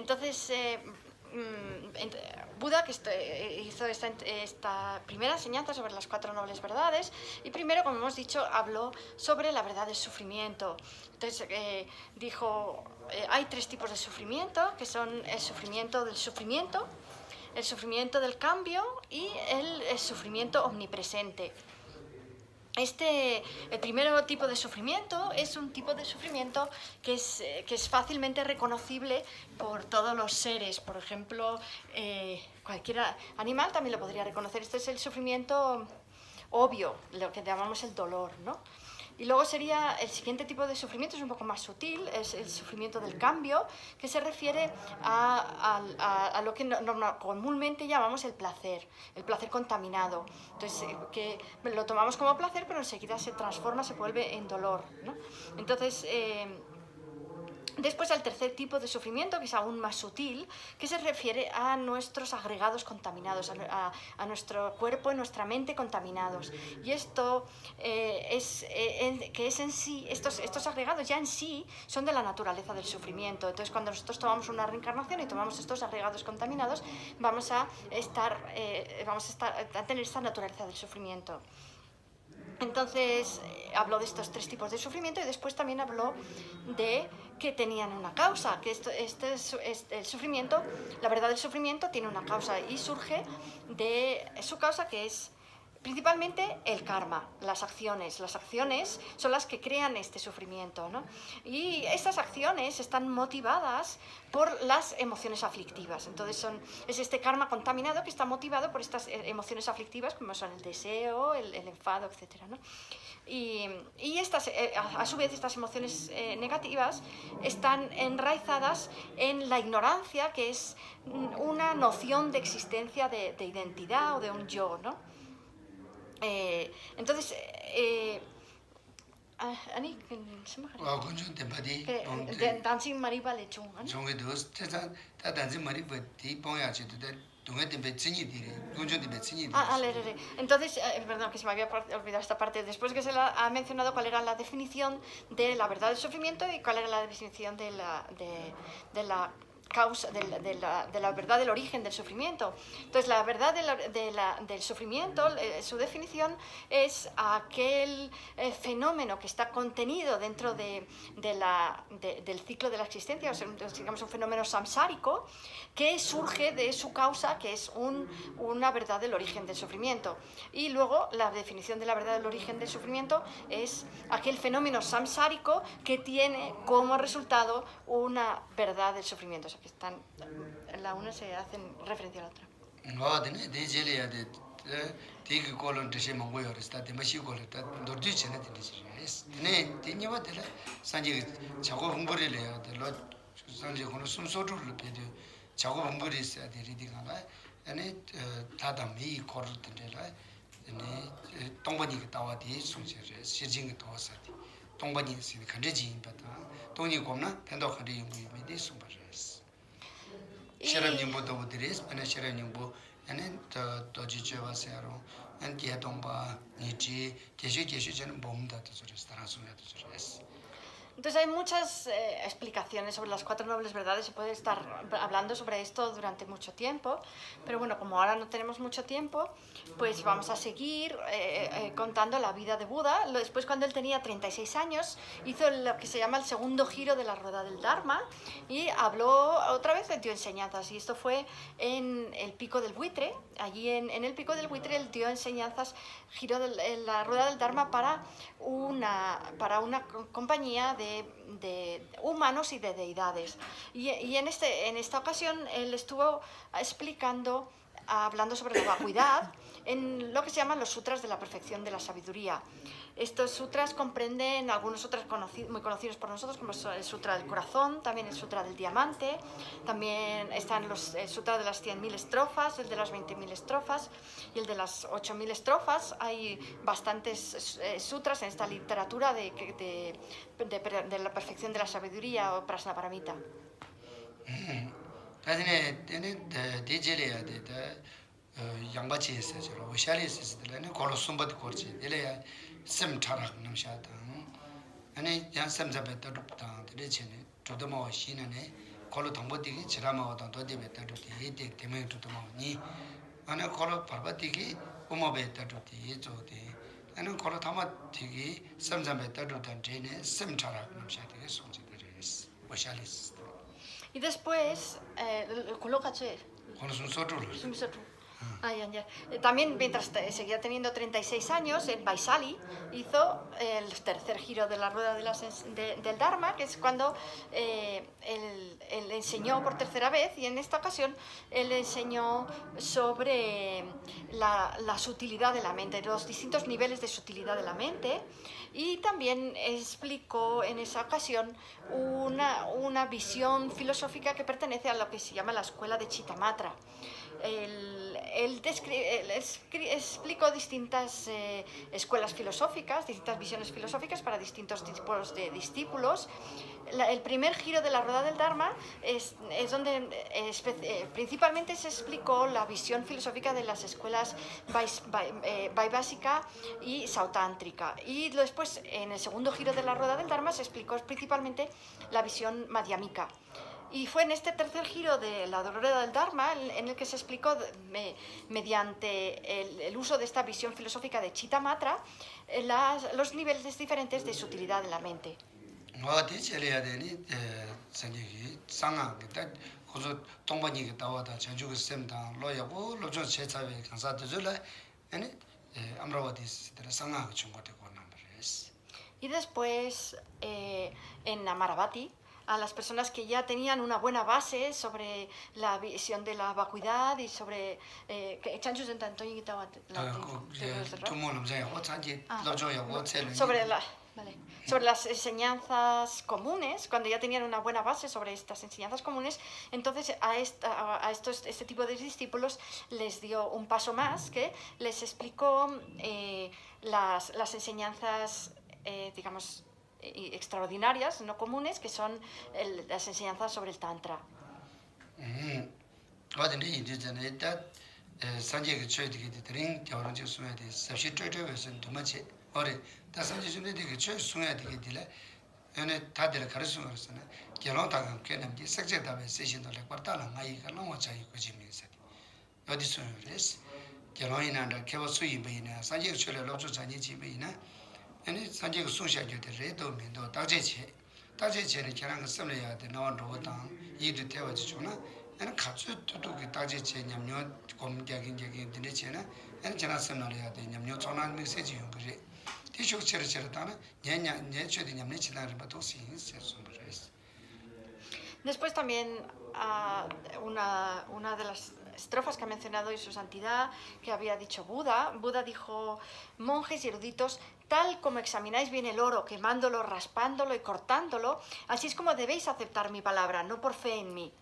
Entonces, Buda hizo esta primera enseñanza sobre las 4 nobles verdades y primero, como hemos dicho, habló sobre la verdad del sufrimiento. Entonces dijo, hay 3 tipos de sufrimiento, que son el sufrimiento del cambio y el sufrimiento omnipresente. El primer tipo de sufrimiento es un tipo de sufrimiento que es fácilmente reconocible por todos los seres. Por ejemplo, cualquier animal también lo podría reconocer. Este es el sufrimiento obvio, lo que llamamos el dolor, ¿no? Y luego sería el siguiente tipo de sufrimiento, es un poco más sutil, es el sufrimiento del cambio, que se refiere a lo que comúnmente llamamos el placer contaminado. Entonces, que lo tomamos como placer, pero enseguida se transforma, se vuelve en dolor, ¿no? Entonces, después al tercer tipo de sufrimiento, que es aún más sutil, que se refiere a nuestros agregados contaminados, a nuestro cuerpo y nuestra mente contaminados. Y esto que es en sí, estos agregados ya en sí son de la naturaleza del sufrimiento. Entonces, cuando nosotros tomamos una reencarnación y tomamos estos agregados contaminados, vamos a tener esta naturaleza del sufrimiento. Entonces habló de estos 3 tipos de sufrimiento y después también habló de que tenían una causa, que el sufrimiento, la verdad del sufrimiento tiene una causa y surge de su causa, que es principalmente el karma, las acciones. Las acciones son las que crean este sufrimiento, ¿no? Y estas acciones están motivadas por las emociones aflictivas. Entonces es este karma contaminado que está motivado por estas emociones aflictivas, como son el deseo, el enfado, etc., ¿no? Y a su vez estas emociones negativas están enraizadas en la ignorancia, que es una noción de existencia de identidad o de un yo, ¿no? Entonces, 아니 건전 대바디 단식 말이 발레 중 종에 dos 태자 다 단지 말이 버티 봉야지도 동에 대배 진이들이 건전 대배 진이들이 Entonces, perdón, que se me había olvidado esta parte. Después que se ha mencionado cuál era la definición de la verdad del sufrimiento y cuál era la definición de la causa, de la verdad del origen del sufrimiento. Entonces, la verdad del sufrimiento, su definición es aquel fenómeno que está contenido dentro del ciclo de la existencia, o sea, digamos un fenómeno samsárico, que surge de su causa, que es una verdad del origen del sufrimiento. Y luego, la definición de la verdad del origen del sufrimiento es aquel fenómeno samsárico que tiene como resultado una verdad del sufrimiento. O sea, que están, la una se hacen referencia a la otra. No, de gelea de tiene colon de shema goyo está de mashi goyo está dorju chene de es ne tiene va de la sanje chago humborele ya de lo sanje con sumsoto lo pede chago humbore se de ridiga la ane tada mi kor de la ne tongbani que tawa de sumse shijing que tawa sa de tongbani se de kanje jin pa ta toni komna tendo khade yumi me de sumba res Sharamnyingbo dobu diris, pana Sharamnyingbo, ane doji chewa sayaro, ane diya dongpa, niji, geshu chen bomda to sores, tarasumya to sores. Entonces hay muchas explicaciones sobre las 4 nobles verdades, se puede estar hablando sobre esto durante mucho tiempo, pero bueno, como ahora no tenemos mucho tiempo, pues vamos a seguir contando la vida de Buda. Después, cuando él tenía 36 años, hizo lo que se llama el segundo giro de la rueda del Dharma y habló otra vez, dio enseñanzas, y esto fue en el Pico del Buitre. Allí en el Pico del Buitre él dio enseñanzas, giró la rueda del Dharma para una compañía de humanos y de deidades. Y en esta ocasión él estuvo hablando sobre la vacuidad en lo que se llaman los sutras de la perfección de la sabiduría. Estos sutras comprenden algunos sutras muy conocidos por nosotros, como el sutra del corazón, también el sutra del diamante, también están el sutra de las 100.000 estrofas, el de las 20.000 estrofas y el de las 8.000 estrofas. Hay bastantes sutras en esta literatura de la perfección de la sabiduría o Prajnaparamita. 양바치 있어요. 오샤리 있어요. 콜로숨바도 거지. 이래 셈 차락 남샤다. 아니 양삼잡에 떠럽다. 그래체네. 저도 뭐 신은에 콜로 당보디기 지라마오던 도디베 따르디 이데 데메 두도마니 아니 콜로 바바디기 오모베 따르디 조데 아니 콜로 타마디기 삼삼베 따르던 데네 셈차라 남샤디게 송지데레스 오샬리스 Y después, colócate. 콜로 순소주로 También, mientras seguía teniendo 36 años, en Vaisali hizo el tercer giro de la rueda del Dharma, que es cuando él enseñó por tercera vez, y en esta ocasión él enseñó sobre la sutilidad de la mente, los distintos niveles de sutilidad de la mente, y también explicó en esa ocasión una visión filosófica que pertenece a lo que se llama la escuela de Chittamatra. Él explicó distintas escuelas filosóficas, distintas visiones filosóficas para distintos tipos de discípulos. El primer giro de la rueda del Dharma es donde principalmente se explicó la visión filosófica de las escuelas Vaibhasika y Sautántrica. Y después, en el segundo giro de la rueda del Dharma, se explicó principalmente la visión Madhyamika. Y fue en este tercer giro de la rueda del Dharma en el que se explicó mediante el uso de esta visión filosófica de Chittamatra los niveles diferentes de sutilidad de la mente. Y después, en Amaravati, a las personas que ya tenían una buena base sobre la visión de la vacuidad y sobre sobre las enseñanzas comunes, cuando ya tenían una buena base sobre estas enseñanzas comunes, entonces a este tipo de discípulos les dio un paso más, que les explicó las enseñanzas, digamos, extraordinarias, no comunes, que son las enseñanzas sobre el Tantra. 아니 산지가 소샤게데 레도민도 다제체는 계란가 섬려야데 나와로다 이도 태워지 주나 아니 같이 또도기 다제체 냠뇨 검자긴자긴 되네체나 아니 제가 섬려야데 냠뇨 전환 메시지 그래 티쇼체르체르다나 냐냐 냐체디 냠네 지나를 바도시 인세스므레스. Después también una de las estrofas que ha mencionado hoy su santidad, que había dicho Buda. Buda dijo: monjes y eruditos, tal como examináis bien el oro, quemándolo, raspándolo y cortándolo, así es como debéis aceptar mi palabra, no por fe en mí.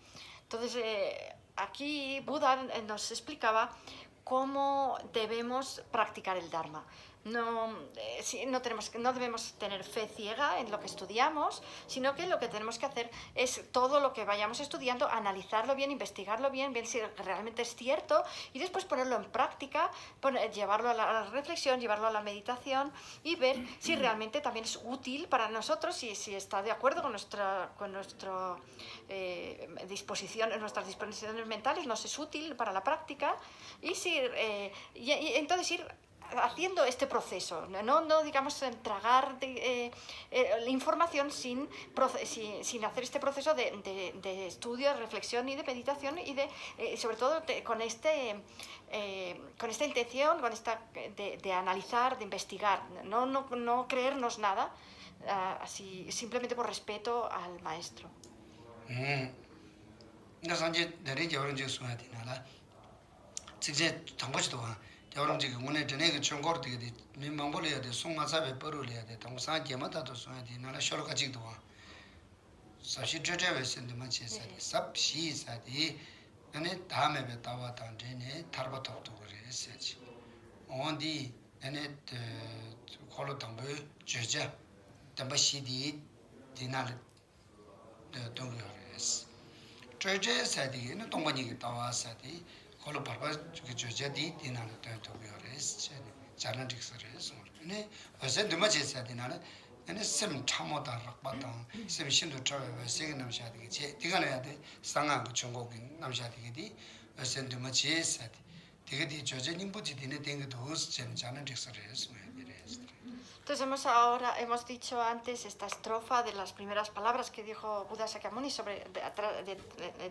Entonces, aquí Buda nos explicaba cómo debemos practicar el Dharma. No debemos tener fe ciega en lo que estudiamos, sino que lo que tenemos que hacer es todo lo que vayamos estudiando, analizarlo bien, investigarlo bien, ver si realmente es cierto y después ponerlo en práctica, llevarlo a la reflexión, llevarlo a la meditación y ver si realmente también es útil para nosotros, si está de acuerdo con nuestra disposición, nuestras disposiciones mentales, nos es útil para la práctica y entonces ir haciendo este proceso, no digamos tragar la información sin hacer este proceso de estudio, de reflexión y de meditación y sobre todo con esta intención, de analizar, de investigar, no creernos nada, así simplemente por respeto al maestro. 여러분들이 오늘 전에 총거르되게 민망벌이야 돼 송마사베 버르려야 돼 동산 게마다도 소야 돼 나라 쇼로 가지도 와 사실 저저베신데 마치사디 삽시사디 아니 다음에 배다와던 데네 타르바톡도 그래야지 온디 아니 콜로 담배 저자 담바시디 디날 동거레스 저저사디는 동반이게 따와사디 콜로 바바 저저디 디나는 또 비어레스 자난직서레스 네 어제 드마제사 디나는 ene sem 참모다 rakbatang sem shindu trawe segen namshadi che digana yade sanga ko chongo namshadi di sendu ma che sati digadi joje nimbuji dine dengue dos chen janan dixares me dires. Entonces hemos dicho antes esta estrofa de las primeras palabras que dijo Buda Sakyamuni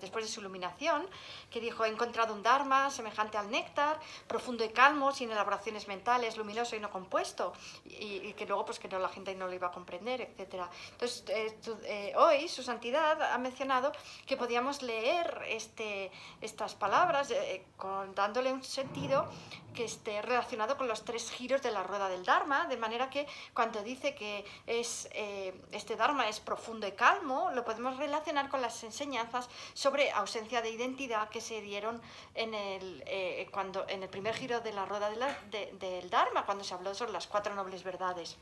después de su iluminación, que dijo: he encontrado un Dharma semejante al néctar, profundo y calmo, sin elaboraciones mentales, luminoso y no compuesto, y que luego pues que no, la gente no lo iba a comprender, etc. Entonces hoy su santidad ha mencionado que podíamos leer estas palabras dándole un sentido que esté relacionado con los 3 giros de la rueda del Dharma, de manera que cuando dice que este Dharma es profundo y calmo, lo podemos relacionar con las enseñanzas sobre ausencia de identidad que se dieron en el primer giro de la rueda del Dharma, cuando se habló sobre las 4 nobles verdades.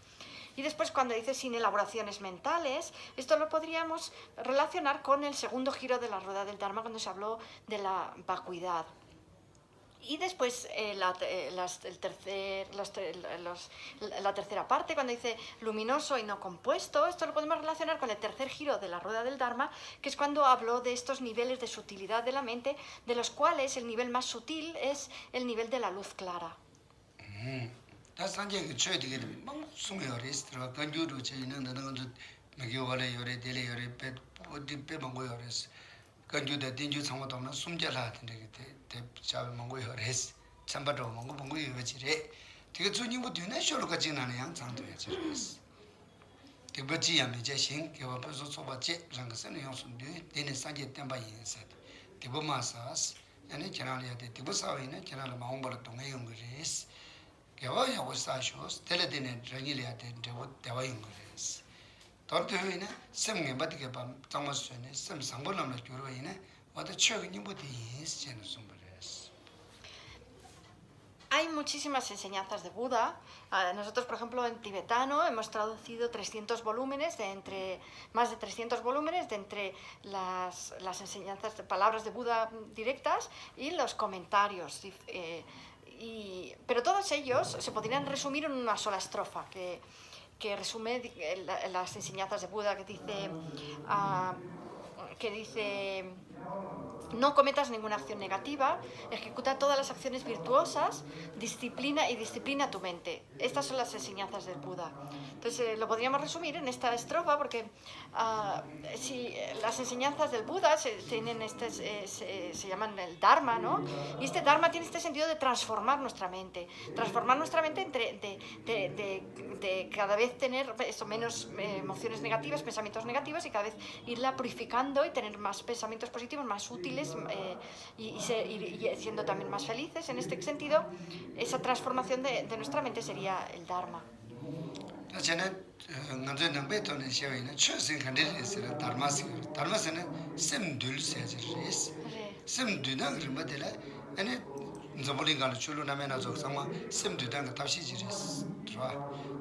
Y después cuando dice sin elaboraciones mentales, esto lo podríamos relacionar con el segundo giro de la rueda del Dharma, cuando se habló de la vacuidad. Y después la tercera parte, cuando dice luminoso y no compuesto, esto lo podemos relacionar con el tercer giro de la rueda del Dharma, que es cuando habló de estos niveles de sutilidad de la mente, de los cuales el nivel más sutil es el nivel de la luz clara. 간주대 딘주 상호도는 숨자라 된게 대 잡을 먹고 요레스 참바도 먹고 먹고 요지래 되게 주님부 뒤에 쇼로가 지나는 양상도야지 되버지야 미제신 개와 벌써 소바지 장가서는 용순데 되는 산제 땜바 인사 되버마사스 아니 지나려야 돼 되버사위네 지나려 마음벌 동에 용거레스 개와 야고 사쇼스 텔레데네 정일이야 돼 대와 용거레스 tortuine semge batike pam tamasene sem sambolamla gyurwaine wada chögni budis chenusumbres. Hay muchísimas enseñanzas de Buda. Nosotros, por ejemplo, en tibetano hemos traducido 300 volúmenes, más de 300 volúmenes de entre las enseñanzas, palabras de Buda directas y los comentarios. Pero todos ellos se podrían resumir en una sola estrofa, que resume las enseñanzas de Buda, que dice no cometas ninguna acción negativa, ejecuta todas las acciones virtuosas, disciplina tu mente. Estas son las enseñanzas del Buda. Entonces lo podríamos resumir en esta estrofa, porque si las enseñanzas del Buda se llaman el Dharma, ¿no? Y este Dharma tiene este sentido de transformar nuestra mente de cada vez tener menos emociones negativas, pensamientos negativos, y cada vez irla purificando y tener más pensamientos positivos, más útiles, y siendo también más felices. En este sentido, esa transformación de nuestra mente sería el Dharma. nzobolingalo chulu namena zok sama semdu dang tapsi jiris twa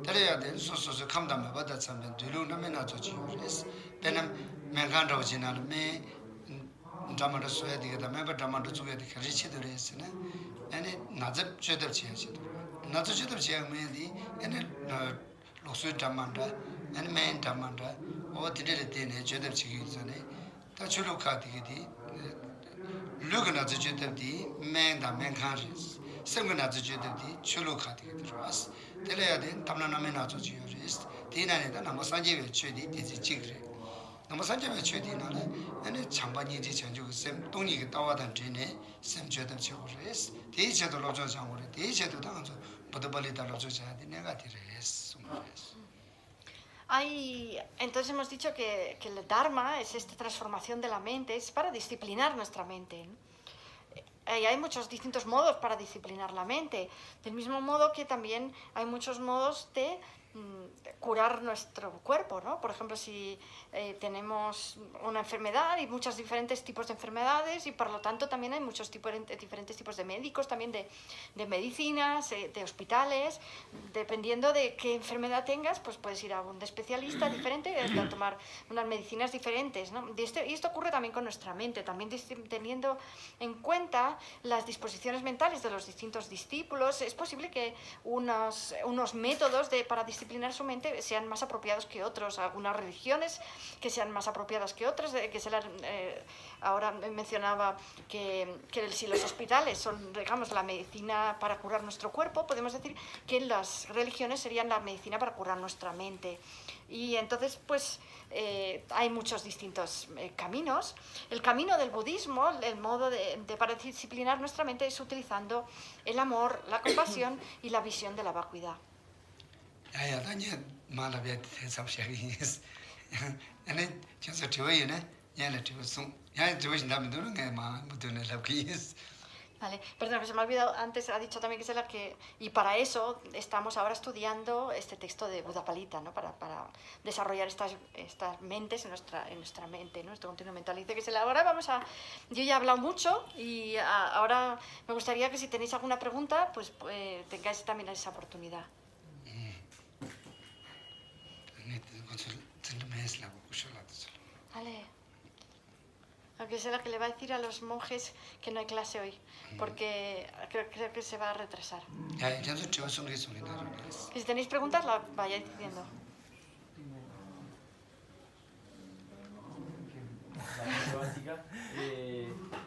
tare de so kamdam ba da samden dulu namena zo chi res benam mengan ro jinal me ndamara soya diga da me ba damara zuya de khari chi dores na ene nazab chedab chi chi nazab chedab chi me di ene losu damanda ene me damanda o tidele tene chedab chi gi zane ta chulu ka di Lugana Juddi, man the Mankaris, Semgana Juddi, Chulu Katiras, Teleadin, Tamnamena to Jurist, Tina and Namasanji Chudi, this is Chigre. Namasanji Chudi, and a Champani Chanju, Sem Tony Tawa than Jene, Sem Judam Chores, teacher to Lodge Jamur, teacher to Danzo, but the Balita Lodge had the negative. Entonces hemos dicho que el Dharma es esta transformación de la mente, es para disciplinar nuestra mente, ¿no? Y hay muchos distintos modos para disciplinar la mente, del mismo modo que también hay muchos modos de curar nuestro cuerpo, ¿no? Por ejemplo, si tenemos una enfermedad, hay muchos diferentes tipos de enfermedades, y por lo tanto también hay muchos diferentes tipos de médicos, también de medicinas, de hospitales. Dependiendo de qué enfermedad tengas, pues puedes ir a un especialista diferente, a tomar unas medicinas diferentes, ¿no? Y esto ocurre también con nuestra mente, también teniendo en cuenta las disposiciones mentales de los distintos discípulos. Es posible que unos métodos para disciplinar disciplinar su mente sean más apropiados que otros, algunas religiones que sean más apropiadas que otras, ahora mencionaba que si los hospitales son, digamos, la medicina para curar nuestro cuerpo, podemos decir que las religiones serían la medicina para curar nuestra mente. Y entonces, pues, hay muchos distintos caminos. El camino del budismo, el modo para disciplinar nuestra mente es utilizando el amor, la compasión y la visión de la vacuidad. Vale, perdón, que se me ha olvidado, antes ha dicho también que es la que... Y para eso estamos ahora estudiando este texto de Buddhapalita, ¿no? Para desarrollar estas mentes en nuestra mente, nuestro continuo mental. Dice que ahora vamos a... Yo ya he hablado mucho y ahora me gustaría que si tenéis alguna pregunta, pues tengáis también esa oportunidad. Vale. Aunque es la que le va a decir a los monjes que no hay clase hoy, porque creo que se va a retrasar. Que si tenéis preguntas, la vayáis diciendo. La parte básica,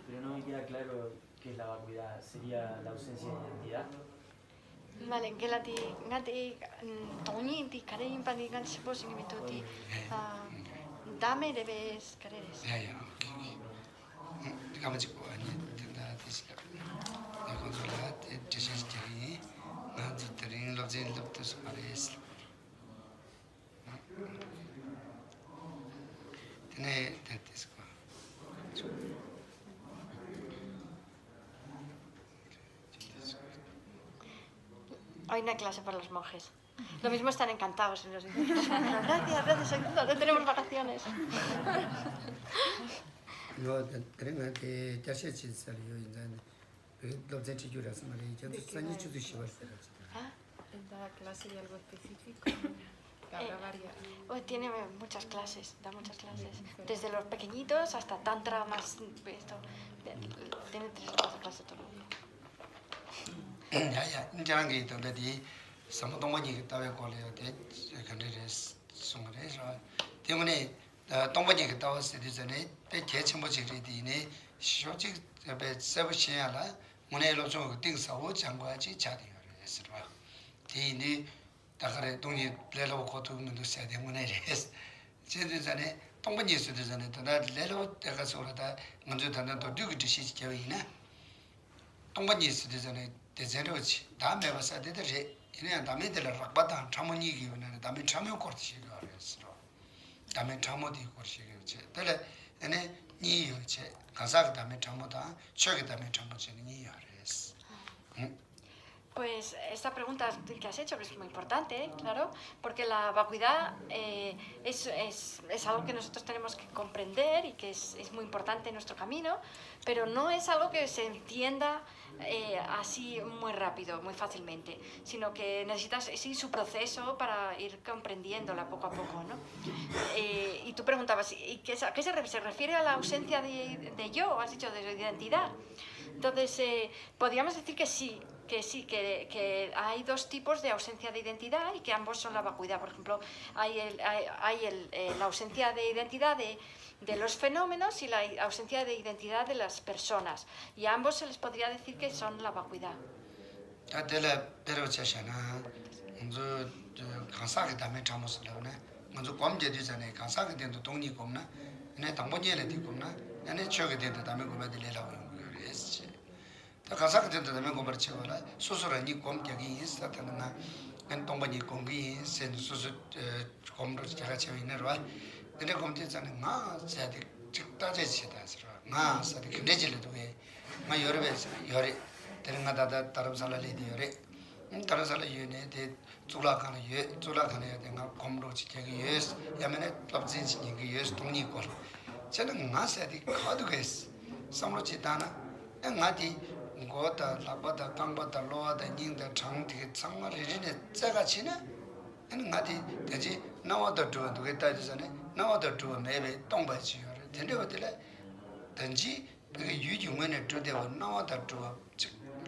pero no me queda claro qué es la vacuidad. ¿Sería la ausencia de identidad? Vale, que la ti ngati toni ti kare impani gan sipo singimito ti dame debes kareres. 가지고 아니 된다 뜻이다. 내가 제시스тер이 나도 드린 럽진럽도 말했어. 되네 됐어. Hay una clase para los monjes. Lo mismo están encantados. Gracias, no tenemos vacaciones. 요 드링한테 자세치 살이요 인자는 럽진치 줄여서 말이야. 저도 산이 주도 시발세라. ¿En cada clase hay algo específico? Habrá varias. Tiene muchas clases, da muchas clases. Desde los pequeñitos hasta tantra más... Esto, tiene 3 o 4 clases todo el mundo. 야야, 인자한 게 있던데 사무동원이 따위 걸려야 돼. 근데 송그래서 때문에 동반이 따왔을 때 전에 배 개침모지리디네 쇼직 배 서비스야라 문에로 좀 띵사고 장과지 자리를 했어. 디니 다가래 동이 레로 고토는도 세야 되문에 했어. 제대 전에 동반이 있을 때 전에 나 레로 때가 소라다 먼저 단단도 두기듯이 시켜이나 동반이 있을 때 전에 대제로지 다음에 와서 되더지 이내 다음에 될 락바다 참문이기 원하는 다음에 참여 거치가 그랬어. 다음에 참모디 거치게 될 얘네 니요체 가사가 다음에 참모다 최게 다음에 참모지는 니요 그랬어. Pues esta pregunta que has hecho que es muy importante, claro, porque la vacuidad es algo que nosotros tenemos que comprender y que es muy importante en nuestro camino, pero no es algo que se entienda así muy rápido, muy fácilmente, sino que necesitas su proceso para ir comprendiéndola poco a poco, ¿no? Y tú preguntabas, ¿a qué se refiere a la ausencia de yo? Has dicho, de identidad. Entonces, podríamos decir que sí, que hay 2 tipos de ausencia de identidad y que ambos son la vacuidad. Por ejemplo, hay la ausencia de identidad de los fenómenos y la ausencia de identidad de las personas. Y a ambos se les podría decir que son la vacuidad. 가사가 된다면 고말 쳐라 소소라니 곰격이 있었다나 간 동반이 공기 센 소소 곰로 제가 채워 있네라 근데 곰대자는 마 세대 직다제시다스라 마 세대 근데질도 왜마 여러 배 여러 되는가다 다른 살라리디 여러 다른 살라 유네데 줄라가는 예 줄라가는 내가 곰로 지켜기 예스 야면에 럽진신이 그 예스 동니고 저는 마 세대 가도겠어 삼로지다나 나디 고다 라바다 강바다 로아다 닝다 장티 창마리네 자가치네 엔 나디 되지 나와도 두도 게다지잖아 나와도 두 매매 동바지요 된대버들 던지 그 유중원에 두대고 나와도 두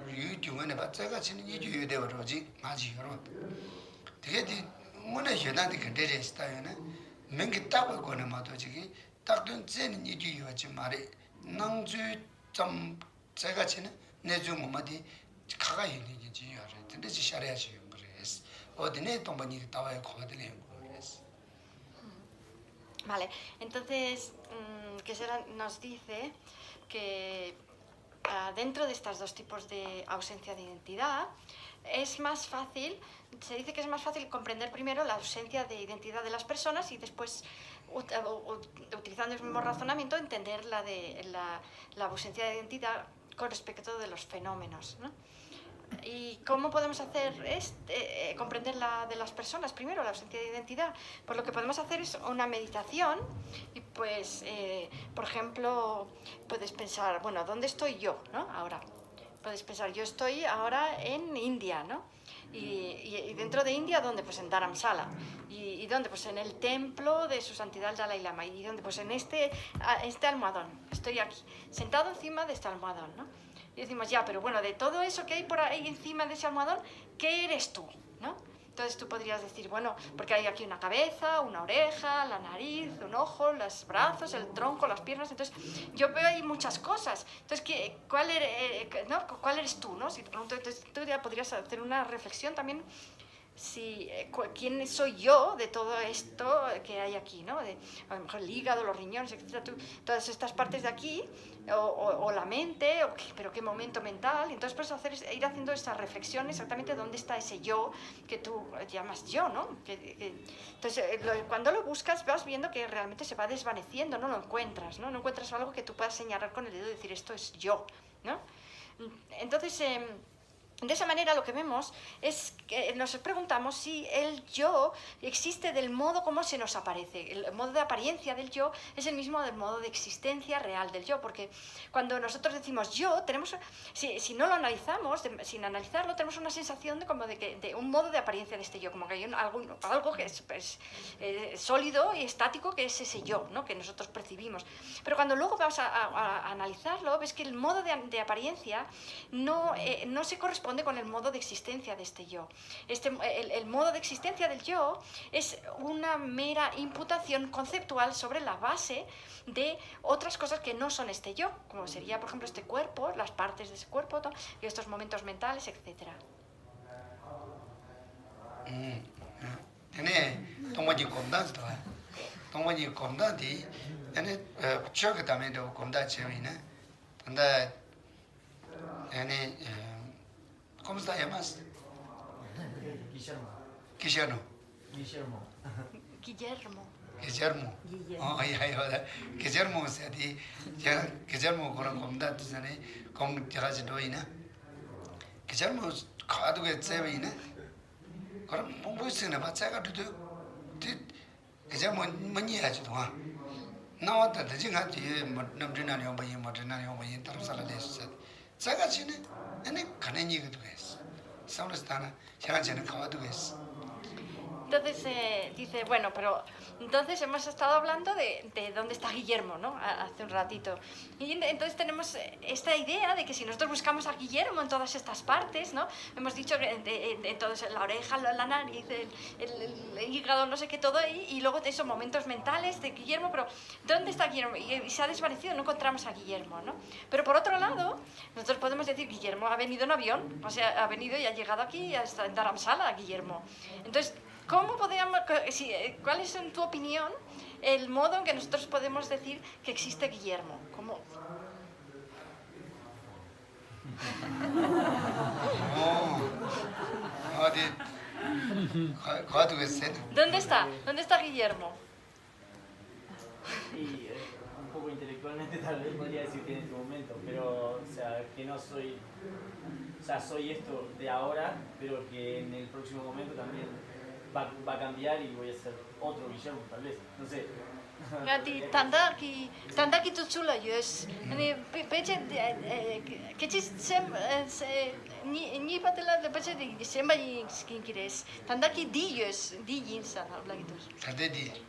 유중원에 받자가치는 유유대버지 맞이요 되게 뭐네 현안이 근데래 스타일네 맹기 따고 거는 마도 지기 딱든 쟤는 이주요지 말이 낭주 좀 제가 지는 내주 뭐마디 가가 있는 게 지요래 근데 샤려야지 그래서 어디네 동반이 따와야 거들이 그래서 Vale, entonces Geshe-la nos dice que dentro de estos dos tipos de ausencia de identidad es más fácil, se dice que es más fácil comprender primero la ausencia de identidad de las personas y después, utilizando el mismo razonamiento, entender la ausencia de identidad con respecto de los fenómenos, ¿no? ¿Y cómo podemos hacer comprender la de las personas? Primero, la ausencia de identidad. Pues lo que podemos hacer es una meditación y pues, por ejemplo, puedes pensar, bueno, ¿dónde estoy yo? ¿No? Ahora, puedes pensar, yo estoy ahora en India, ¿no? Y dentro de India, ¿dónde? Pues en Dharamsala. ¿Y dónde? Pues en el templo de su santidad el Dalai Lama. ¿Y dónde? Pues en este almohadón. Estoy aquí, sentado encima de este almohadón, ¿no? Y decimos, ya, pero bueno, de todo eso que hay por ahí encima de ese almohadón, ¿qué eres tú? ¿No? Entonces tú podrías decir, bueno, porque hay aquí una cabeza, una oreja, la nariz, un ojo, los brazos, el tronco, las piernas. Entonces yo veo ahí muchas cosas. Entonces, ¿cuál eres tú? ¿No? Si te pregunto, entonces tú ya podrías hacer una reflexión también. ¿Quién soy yo de todo esto que hay aquí, ¿no? A lo mejor el hígado, los riñones, etcétera, todas estas partes de aquí, o la mente, pero qué momento mental. Entonces puedes ir haciendo esa reflexión exactamente dónde está ese yo que tú llamas yo, ¿no? Entonces cuando lo buscas vas viendo que realmente se va desvaneciendo, no lo encuentras, ¿no? No encuentras algo que tú puedas señalar con el dedo y decir esto es yo, ¿no? Entonces de esa manera lo que vemos es que nos preguntamos si el yo existe del modo como se nos aparece. El modo de apariencia del yo es el mismo del modo de existencia real del yo, porque cuando nosotros decimos yo, si no lo analizamos, sin analizarlo, tenemos una sensación de un modo de apariencia de este yo, como que hay algo que es sólido y estático, que es ese yo, ¿no? Que nosotros percibimos. Pero cuando luego vamos a analizarlo, ves que el modo de apariencia no se corresponde con el modo de existencia de este yo. El modo de existencia del yo es una mera imputación conceptual sobre la base de otras cosas que no son este yo, como sería, por ejemplo, este cuerpo, las partes de ese cuerpo, y estos momentos mentales, etc. ¿Cómo se llamas? Guillermo. Guillermo. Guillermo. Guillermo. Guillermo. Guillermo se di Guillermo con comda tsane com tiraje doina. Guillermo khadu ge tsevina. Koram pombo sene ba tsaga du Guillermo mani ha ju wa. Nawa ta de jinga ti namdina ni obayin madina ni obayin tarasala les. Tsaga chine ene kaneni ge dues. Saurastana sharajen khadu ges. Entonces dice, bueno, pero entonces hemos estado hablando de dónde está Guillermo, ¿no? Hace un ratito. Y entonces tenemos esta idea de que si nosotros buscamos a Guillermo en todas estas partes, ¿no? Hemos dicho que entonces la oreja, la nariz, el hígado, no sé qué, todo ahí, y luego de esos momentos mentales de Guillermo, pero ¿dónde está Guillermo? Y se ha desvanecido, no encontramos a Guillermo, ¿no? Pero por otro lado, nosotros podemos decir, Guillermo ha venido en avión, o sea, ha venido y ha llegado aquí, hasta en Dharamsala, Guillermo. Entonces, ¿cómo podríamos, cuál es en tu opinión el modo en que nosotros podemos decir que existe Guillermo? ¿Cómo? ¿Dónde está? ¿Dónde está Guillermo? Y un poco intelectualmente tal vez podría decir que en este momento, pero o sea, que no soy, o sea, soy esto de ahora, pero que en el próximo momento también va a cambiar y voy a ser otro Guillermo, tal vez, no sé. Gati tandaki tutsula yus ani peche kechi ni patela de peche de semba skin kires tandaki di yins habla gitu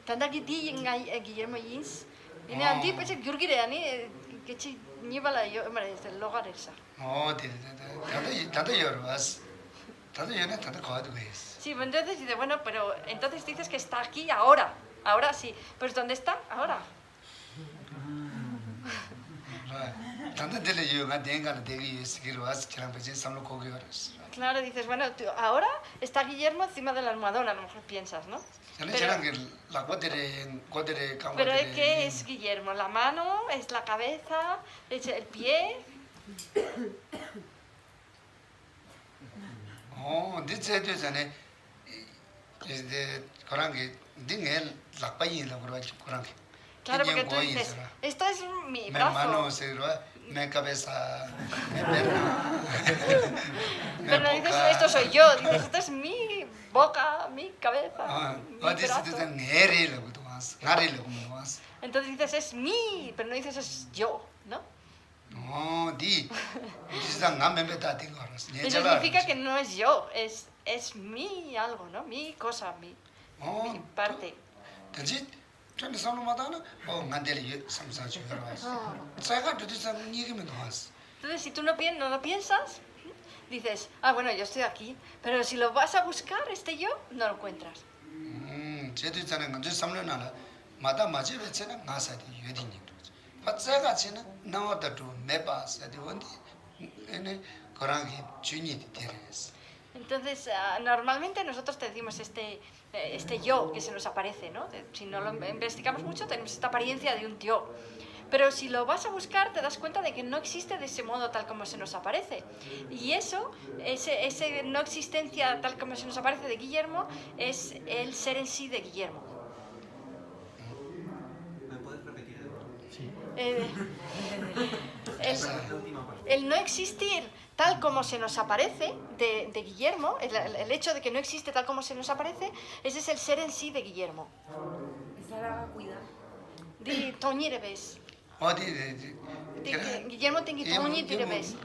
tandaki di ngai Guillermo yins ini anti peche gurgire ani kechi ni bala yo mare logaresa tanda yorbas 다들 얘네 다들 거도 그랬어. Sí, pues entonces dice, bueno, pero entonces dices que está aquí ahora. Ahora sí. Pues ¿dónde está? Ahora. 다들 들려 요가 된가는 되게 있기로 와서 저랑 같이 삼로 거기 가랬어. Claro, dices, bueno, ahora está Guillermo encima de la almohadón, a lo mejor piensas, ¿no? 저는 저랑 그 고들에 Pero 강고들에 es que es Guillermo, la mano, es la cabeza, es el pie. 늦어도 전에 이제 그런 게 등에 락바이라고 그러죠. 그런 게. Claro, porque tú dices, esto es mi Me brazo. mano se me cabeza, me perna. Pero no dices, esto soy yo, dices, esto es mi boca, mi cabeza, mi brazo. Entonces dices, es mi, pero no dices, es yo, ¿no? Eso significa que no es yo, es mi algo, ¿no? Mi cosa, mi parte. Entonces, si tú no lo piensas, dices, ah, bueno, yo estoy aquí, pero si lo vas a buscar, yo, no lo encuentras. Entonces, normalmente nosotros te decimos este yo que se nos aparece, ¿no? Si no lo investigamos mucho, tenemos esta apariencia de un yo. Pero si lo vas a buscar, te das cuenta de que no existe de ese modo tal como se nos aparece. Y eso, ese no existencia tal como se nos aparece de Guillermo, es el ser en sí de Guillermo. ¿Me puedes repetir algo? Sí. El no existir tal como se nos aparece de Guillermo, el hecho de que no existe tal como se nos aparece, ese es el ser en sí de Guillermo. Esa la vacuidad. Di toñirebes. Guillermo tengi toñirebes.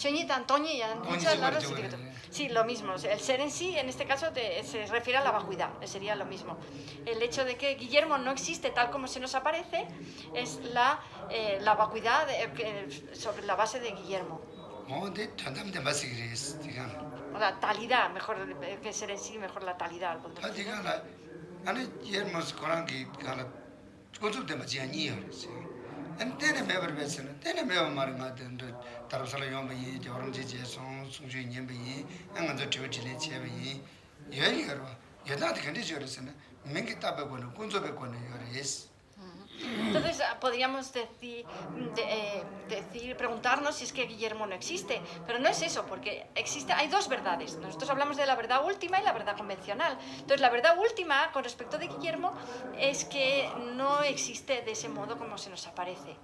Choñitan, toñiyan. Sí, lo mismo. El ser en sí, en este caso, se refiere a la vacuidad. Sería lo mismo. El hecho de que Guillermo no existe tal como se nos aparece es la vacuidad sobre la base de Guillermo. La talidad, mejor que ser en sí, mejor la talidad. Entene me verbesene, entene me maranga dentro tarosala yomba yi, joram jeje son, sungju nyemba yi, anganzo chile chebe yi, yuen yorwa, yodati kandi yoresene, mengi tabe kono, kunzo be kono yores. Entonces podríamos preguntarnos si es que Guillermo no existe, pero no es eso, porque hay dos verdades. Nosotros hablamos de la verdad última y la verdad convencional. Entonces la verdad última con respecto de Guillermo es que no existe de ese modo como se nos aparece.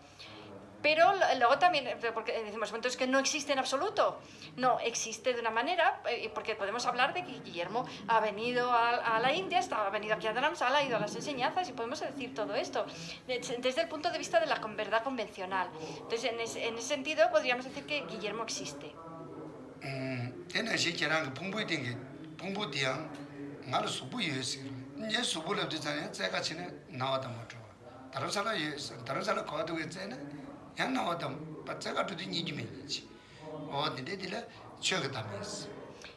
Pero luego también, porque decimos, entonces que no existe en absoluto. No, existe de una manera, porque podemos hablar de que Guillermo ha venido a la India, ha venido aquí a Dharamsala, ha ido a las enseñanzas y podemos decir todo esto desde el punto de vista de la verdad convencional. Entonces, en ese sentido, podríamos decir que Guillermo existe.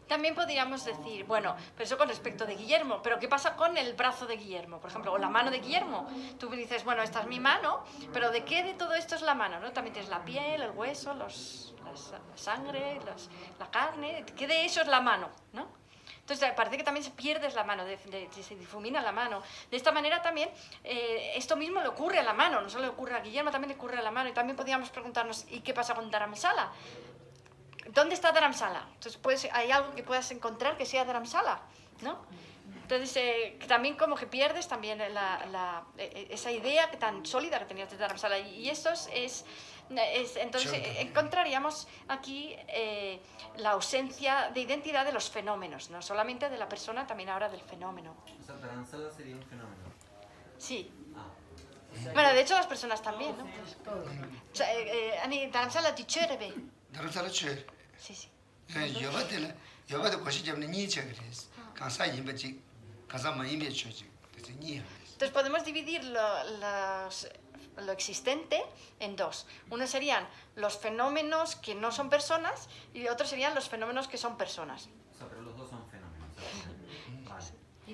También podríamos decir, bueno, pero eso con respecto de Guillermo, pero ¿qué pasa con el brazo de Guillermo, por ejemplo, o la mano de Guillermo? Tú me dices, bueno, esta es mi mano, pero ¿de qué de todo esto es la mano? ¿No? También tienes la piel, el hueso, la sangre, la carne, ¿qué de eso es la mano? ¿No? Entonces parece que también se pierde la mano, se difumina la mano. De esta manera también esto mismo le ocurre a la mano, no solo le ocurre a Guillermo, también le ocurre a la mano. Y también podríamos preguntarnos, ¿y qué pasa con Dharamsala? ¿Dónde está Dharamsala? Entonces hay algo que puedas encontrar que sea Dharamsala, ¿no? Entonces también como que pierdes también esa idea tan sólida que tenías de Dharamsala. Y esto entonces encontraríamos aquí la ausencia de identidad de los fenómenos, no solamente de la persona, también ahora del fenómeno. O sea, Dharamsala sería un fenómeno. Sí. Bueno, de hecho las personas también, ¿no? Dharamsala ticherebe. Dharamsala cher. Sí, sí. Yobate koshi jabne ni chegres. Kansa yimbe chik, kansa ma yimbe chochi. Entonces podemos dividir lo existente en dos. Uno serían los fenómenos que no son personas y otros serían los fenómenos que son personas. O sea, pero los dos son fenómenos. Vale.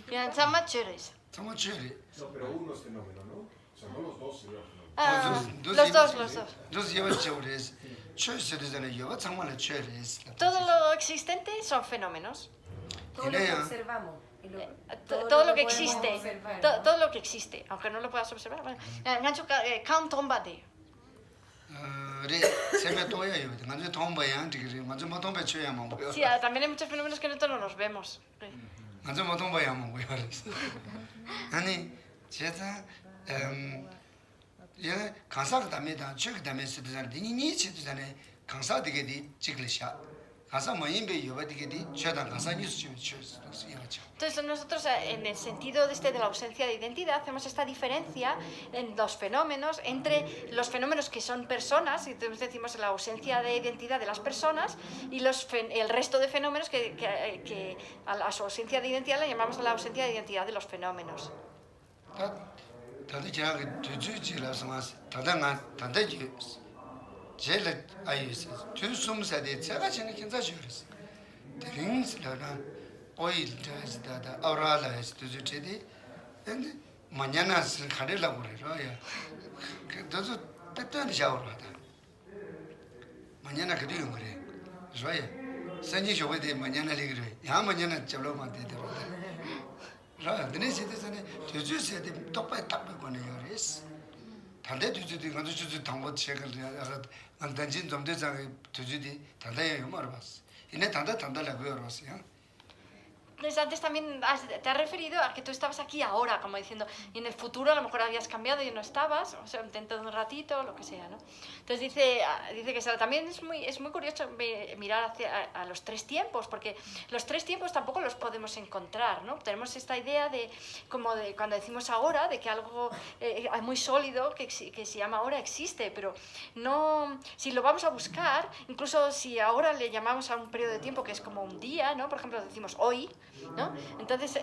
Mira, llama chéres. 정말 최래. No, pero uno es fenómeno, ¿no? O sea, no los dos serían fenómenos. Ah, dos los dos, y- los dos. dos lleva chéres. 최세대잖아. 여가 정말 최래스. Todo lo existente son fenómenos. Todo lo que Idea. observamos. y lo- Todo lo que podemos existe. observar, ¿no? Todo lo que existe, aunque no lo puedas observar. Bueno, gancho, count on body. 그래. 세메 또야 이거. 먼저 돈 봐야 되게 먼저 뭐 돈배 줘야 뭐. Sí, también hay muchos fenómenos que nosotros no los vemos. 먼저 뭐 돈 봐야 뭐 그랬어. 아니, 제가 얘 강사가 담에다 책 담에 쓰잖아. 니니 치잖아요. 강사 되게디 찍으셔. 강사 뭐인배 여바 되게디 최단 강사 뉴스 좀 쳐서 이거죠. Entonces nosotros en el sentido de la ausencia de identidad hacemos esta diferencia en los fenómenos entre los fenómenos que son personas, y entonces decimos la ausencia de identidad de las personas, y el resto de fenómenos que a su ausencia de identidad le llamamos la ausencia de identidad de los fenómenos. 다들 제가 주주지라서 다다가 다다지 제일 아이스 주숨사데 제가 전에 괜찮아 주었어. 대링스라나 오일 저스다다 아우라라스 주주체데 근데 mañana se 가려고 그래요. 그래서 때때는 샤워하다. mañana 그래요 그래. 좋아요. 생일 쇼베데 mañana le 그래. 야 mañana 잡으면 되더라고. 라, 드네시데서네 주주세데 똑바로 딱 보고는 요리스. 단대 주주디 가서 주주 당보 책을 안 단진 좀 되잖아. 주주디 단대에 말았어. 이내 단다라고 그러었어요. Entonces, antes también te has referido a que tú estabas aquí ahora, como diciendo, y en el futuro a lo mejor habías cambiado y no estabas, o sea, dentro de un ratito, lo que sea, ¿no? Entonces dice que Sara, también es muy curioso mirar a los tres tiempos, porque los tres tiempos tampoco los podemos encontrar, ¿no? Tenemos esta idea de cuando decimos ahora, de que algo muy sólido que se llama ahora existe, pero no, si lo vamos a buscar, incluso si ahora le llamamos a un periodo de tiempo que es como un día, ¿no? Por ejemplo, decimos hoy, ¿no? Entonces,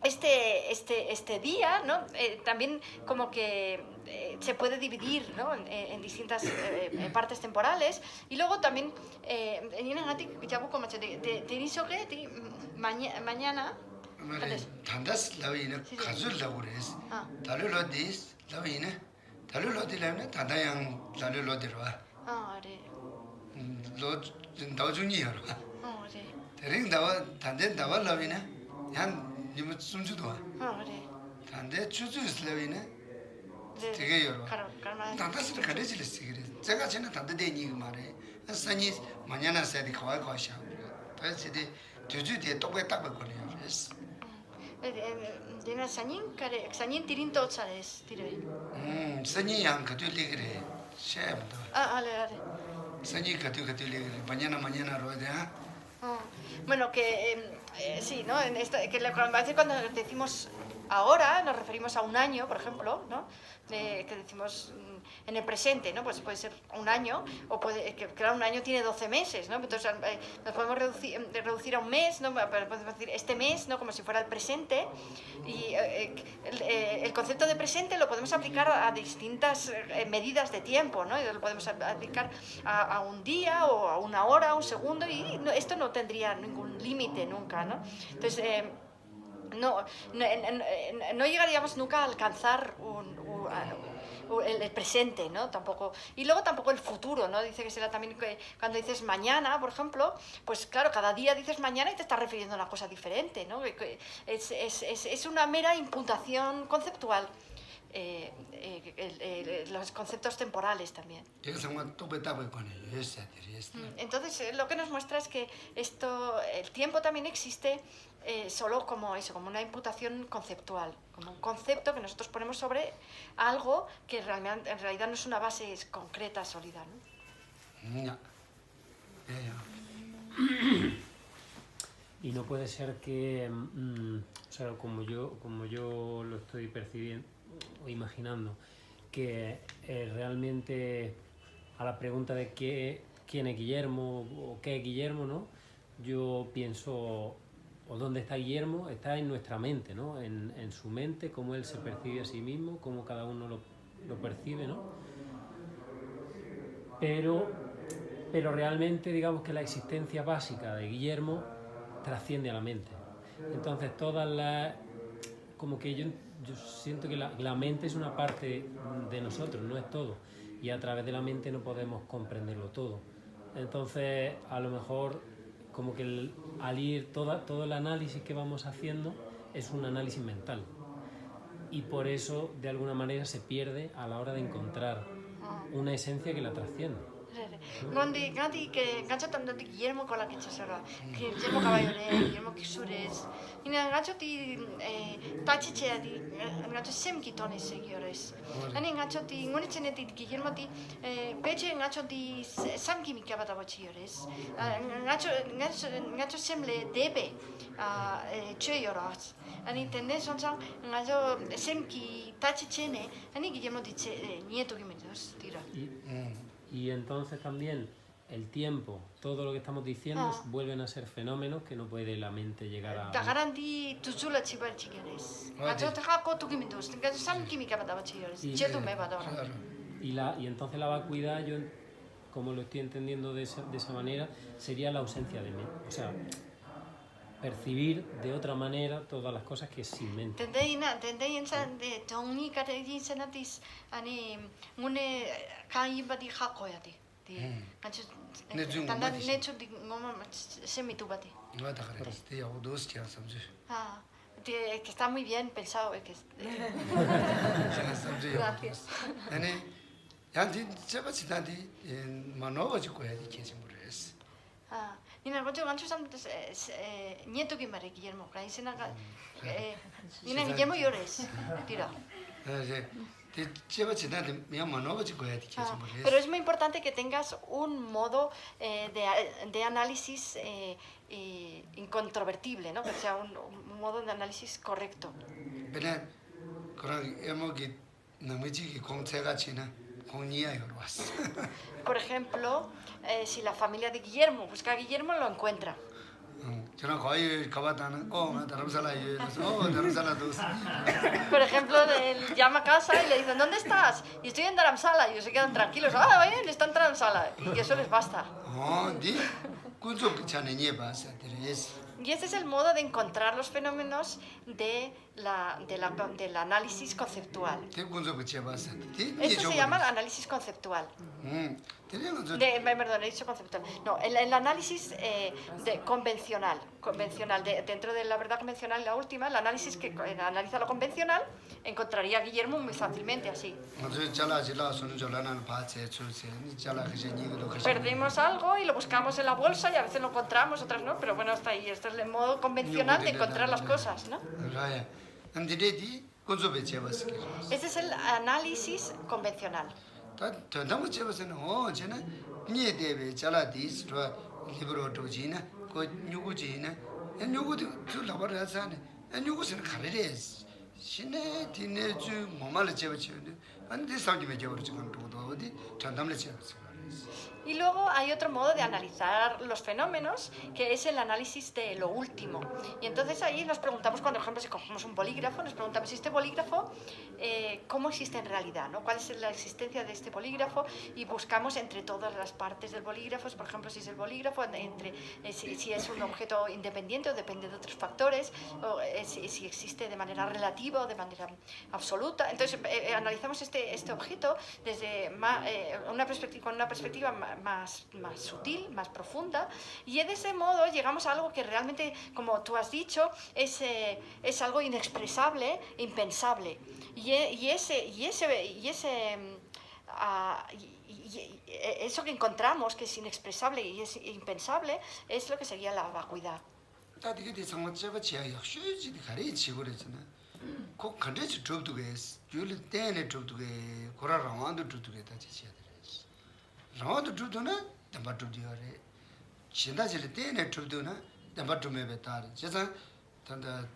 este día, ¿no? También como que se puede dividir, ¿no? en distintas partes temporales, y luego también mañana 단다스 라위나 가줄라고 그래서 달로로디스 라위나 달로로디라면 단다양 달로로디로 로 나중이야. 대ring 다와 단대 다와 라위나 한 니무 숨주도 단대 추주스 라위나 되게 여러 단다스를 가르치랬어 그래 제가 전에 단대 대니 말해 산이 mañana se de 가와 가샤 그래서 주주디에 똑바로 딱 바꾸네요 그래서 Dina sanin tirin totsales tire. 산이 양 가들리 그래 셰브도 Ale. 산이 가들리 그래 mañana 로데야 Bueno, que sí, ¿no? A veces cuando decimos ahora, nos referimos a un año, por ejemplo, ¿no? Que decimos en el presente, ¿no? Pues puede ser un año, o que claro, un año tiene 12 meses, ¿no? Entonces nos podemos reducir a un mes, ¿no? Podemos decir este mes, ¿no? Como si fuera el presente, y el concepto de presente lo podemos aplicar a distintas medidas de tiempo, ¿no? Y lo podemos aplicar a un día, o a una hora, a un segundo, y esto no tendría ningún límite nunca, ¿no? Entonces, no llegaríamos nunca a alcanzar el presente, ¿no? Tampoco. Y luego tampoco el futuro, ¿no? Dice que será también que cuando dices mañana, por ejemplo, pues claro, cada día dices mañana y te estás refiriendo a una cosa diferente, ¿no? Es una mera imputación conceptual. Los conceptos temporales también. Entonces, lo que nos muestra es que el tiempo también existe solo como eso, como una imputación conceptual, como un concepto que nosotros ponemos sobre algo que en realidad no es una base concreta, sólida, ¿no? Y no puede ser que, o sea, como yo lo estoy percibiendo o imaginando, que realmente a la pregunta de quién es Guillermo o qué es Guillermo, ¿no? Yo pienso, o dónde está Guillermo, está en nuestra mente, ¿no? En su mente, cómo él se percibe a sí mismo, cómo cada uno lo percibe, ¿no? Pero realmente digamos que la existencia básica de Guillermo trasciende a la mente. Entonces como que yo siento que la mente es una parte de nosotros, no es todo, y a través de la mente no podemos comprenderlo todo. Entonces a lo mejor como que al ir todo el análisis que vamos haciendo es un análisis mental, y por eso de alguna manera se pierde a la hora de encontrar una esencia que la trasciende. Gondi que gancho tanto de Guillermo con la que chasara, Guillermo Caballore, Guillermo Kisures, y gancho ti tachiche di gancho semkitones seguidores. Ani gancho ti ngonichene ti Guillermo ti peche gancho ti samki mi kabata bachires. Gancho semle debe cheyoras. Ani tenés sonsan gancho semki tachichene, ani Guillermo dice nieto que me dos tira. Y entonces también el tiempo, todo lo que estamos diciendo, vuelven a ser fenómenos que no puede la mente llegar a... Garanti tuzula chibar chigares. Gacho te jaco tu quimitos, gacho sam química para chigares. Cheto me va a dar. Y entonces la vacuidad, yo como lo estoy entendiendo de esa manera, sería la ausencia de mente. O sea, percibir de otra manera todas las cosas que es sin mente. Tendei insan de toni kata insanatis ani ngune kai badi jaco ya ti. Gacho tanda necho di ngoma semitu bati. No te agarres, te hago dos que sabes. Que está muy bien pensado, que Gracias. Yanti 제가 지난디 만나가지고 거야 이게 정말이었어. Nina gocho gancho sam nieto que mare Guillermo, que dice nada. Nina Guillermo llores. Tira. Pero es muy importante que tengas un modo de análisis incontrovertible, ¿no? Que sea un modo de análisis correcto. Por ejemplo, si la familia de Guillermo busca a Guillermo, lo encuentra. Por ejemplo, él llama a casa y le dicen, ¿dónde estás? Y estoy en Dharamsala. Y ellos se quedan tranquilos. Ah, bien, está en Dharamsala. Y eso les basta. Y ese es el modo de encontrar los fenómenos del análisis conceptual. Eso se llama análisis conceptual. Perdón, he dicho conceptual. No, el análisis convencional, dentro de la verdad convencional y la última, el análisis que analiza lo convencional, encontraría a Guillermo muy fácilmente así. Perdemos algo y lo buscamos en la bolsa y a veces lo encontramos, otras no, pero bueno, hasta ahí. Este es el modo convencional de encontrar las cosas, ¿no? Ese es el análisis convencional. Y luego hay otro modo de analizar los fenómenos, que es el análisis de lo último. Y entonces ahí nos preguntamos, cuando por ejemplo si cogemos un bolígrafo, nos preguntamos si este bolígrafo, ¿cómo existe en realidad? ¿No? ¿Cuál es la existencia de este bolígrafo? Y buscamos entre todas las partes del bolígrafo, por ejemplo, si es el bolígrafo, si es un objeto independiente o depende de otros factores, o si existe de manera relativa o de manera absoluta. Entonces analizamos este objeto desde con una perspectiva más sutil, más profunda, y de ese modo llegamos a algo que realmente, como tú has dicho, es algo inexpresable, impensable. Eso que encontramos, que es inexpresable y es impensable, es lo que sería la vacuidad. 라운드 주도나 담바주디어레 신다질 때네 주도나 담바주메베타리 제가 단다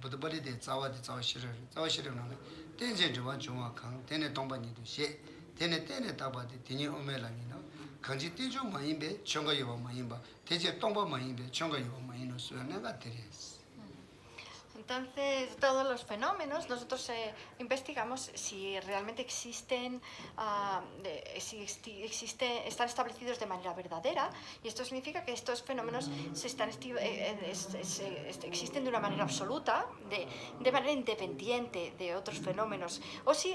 보도벌이데 자와시르나 텐젠주와 중앙강 텐네 동반이도 시 텐네 따바데 티니 오멜라니나 강지 띠주 마인베 청가요와 마인바 대제 동바 마인베 청가요와 마인노 수야나가 데레스. Entonces, todos los fenómenos, nosotros investigamos si realmente existen, están establecidos de manera verdadera, y esto significa que estos fenómenos existen de una manera absoluta, de manera independiente de otros fenómenos, o si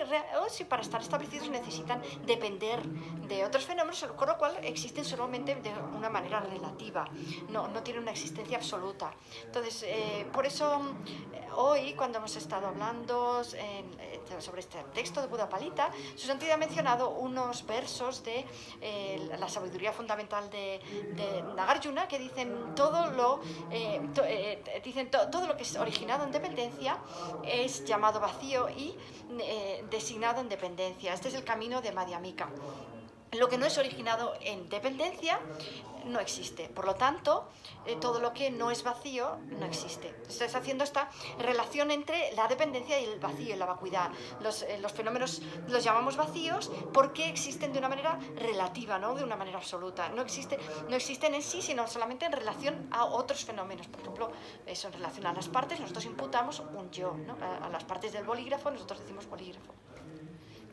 para estar establecidos necesitan depender de otros fenómenos, con lo cual existen solamente de una manera relativa, no tienen una existencia absoluta. Entonces, por eso hoy, cuando hemos estado hablando sobre este texto de Buda Palita, Su Santidad ha mencionado unos versos de la sabiduría fundamental de Nagarjuna que dicen todo lo que es originado en dependencia es llamado vacío y designado en dependencia. Este es el camino de Madhyamika. Lo que no es originado en dependencia no existe. Por lo tanto, todo lo que no es vacío no existe. Estás haciendo esta relación entre la dependencia y el vacío y la vacuidad. Los fenómenos los llamamos vacíos porque existen de una manera relativa, no de una manera absoluta. No existen en sí, sino solamente en relación a otros fenómenos. Por ejemplo, eso en relación a las partes, nosotros imputamos un yo, ¿no? A las partes del bolígrafo, nosotros decimos bolígrafo.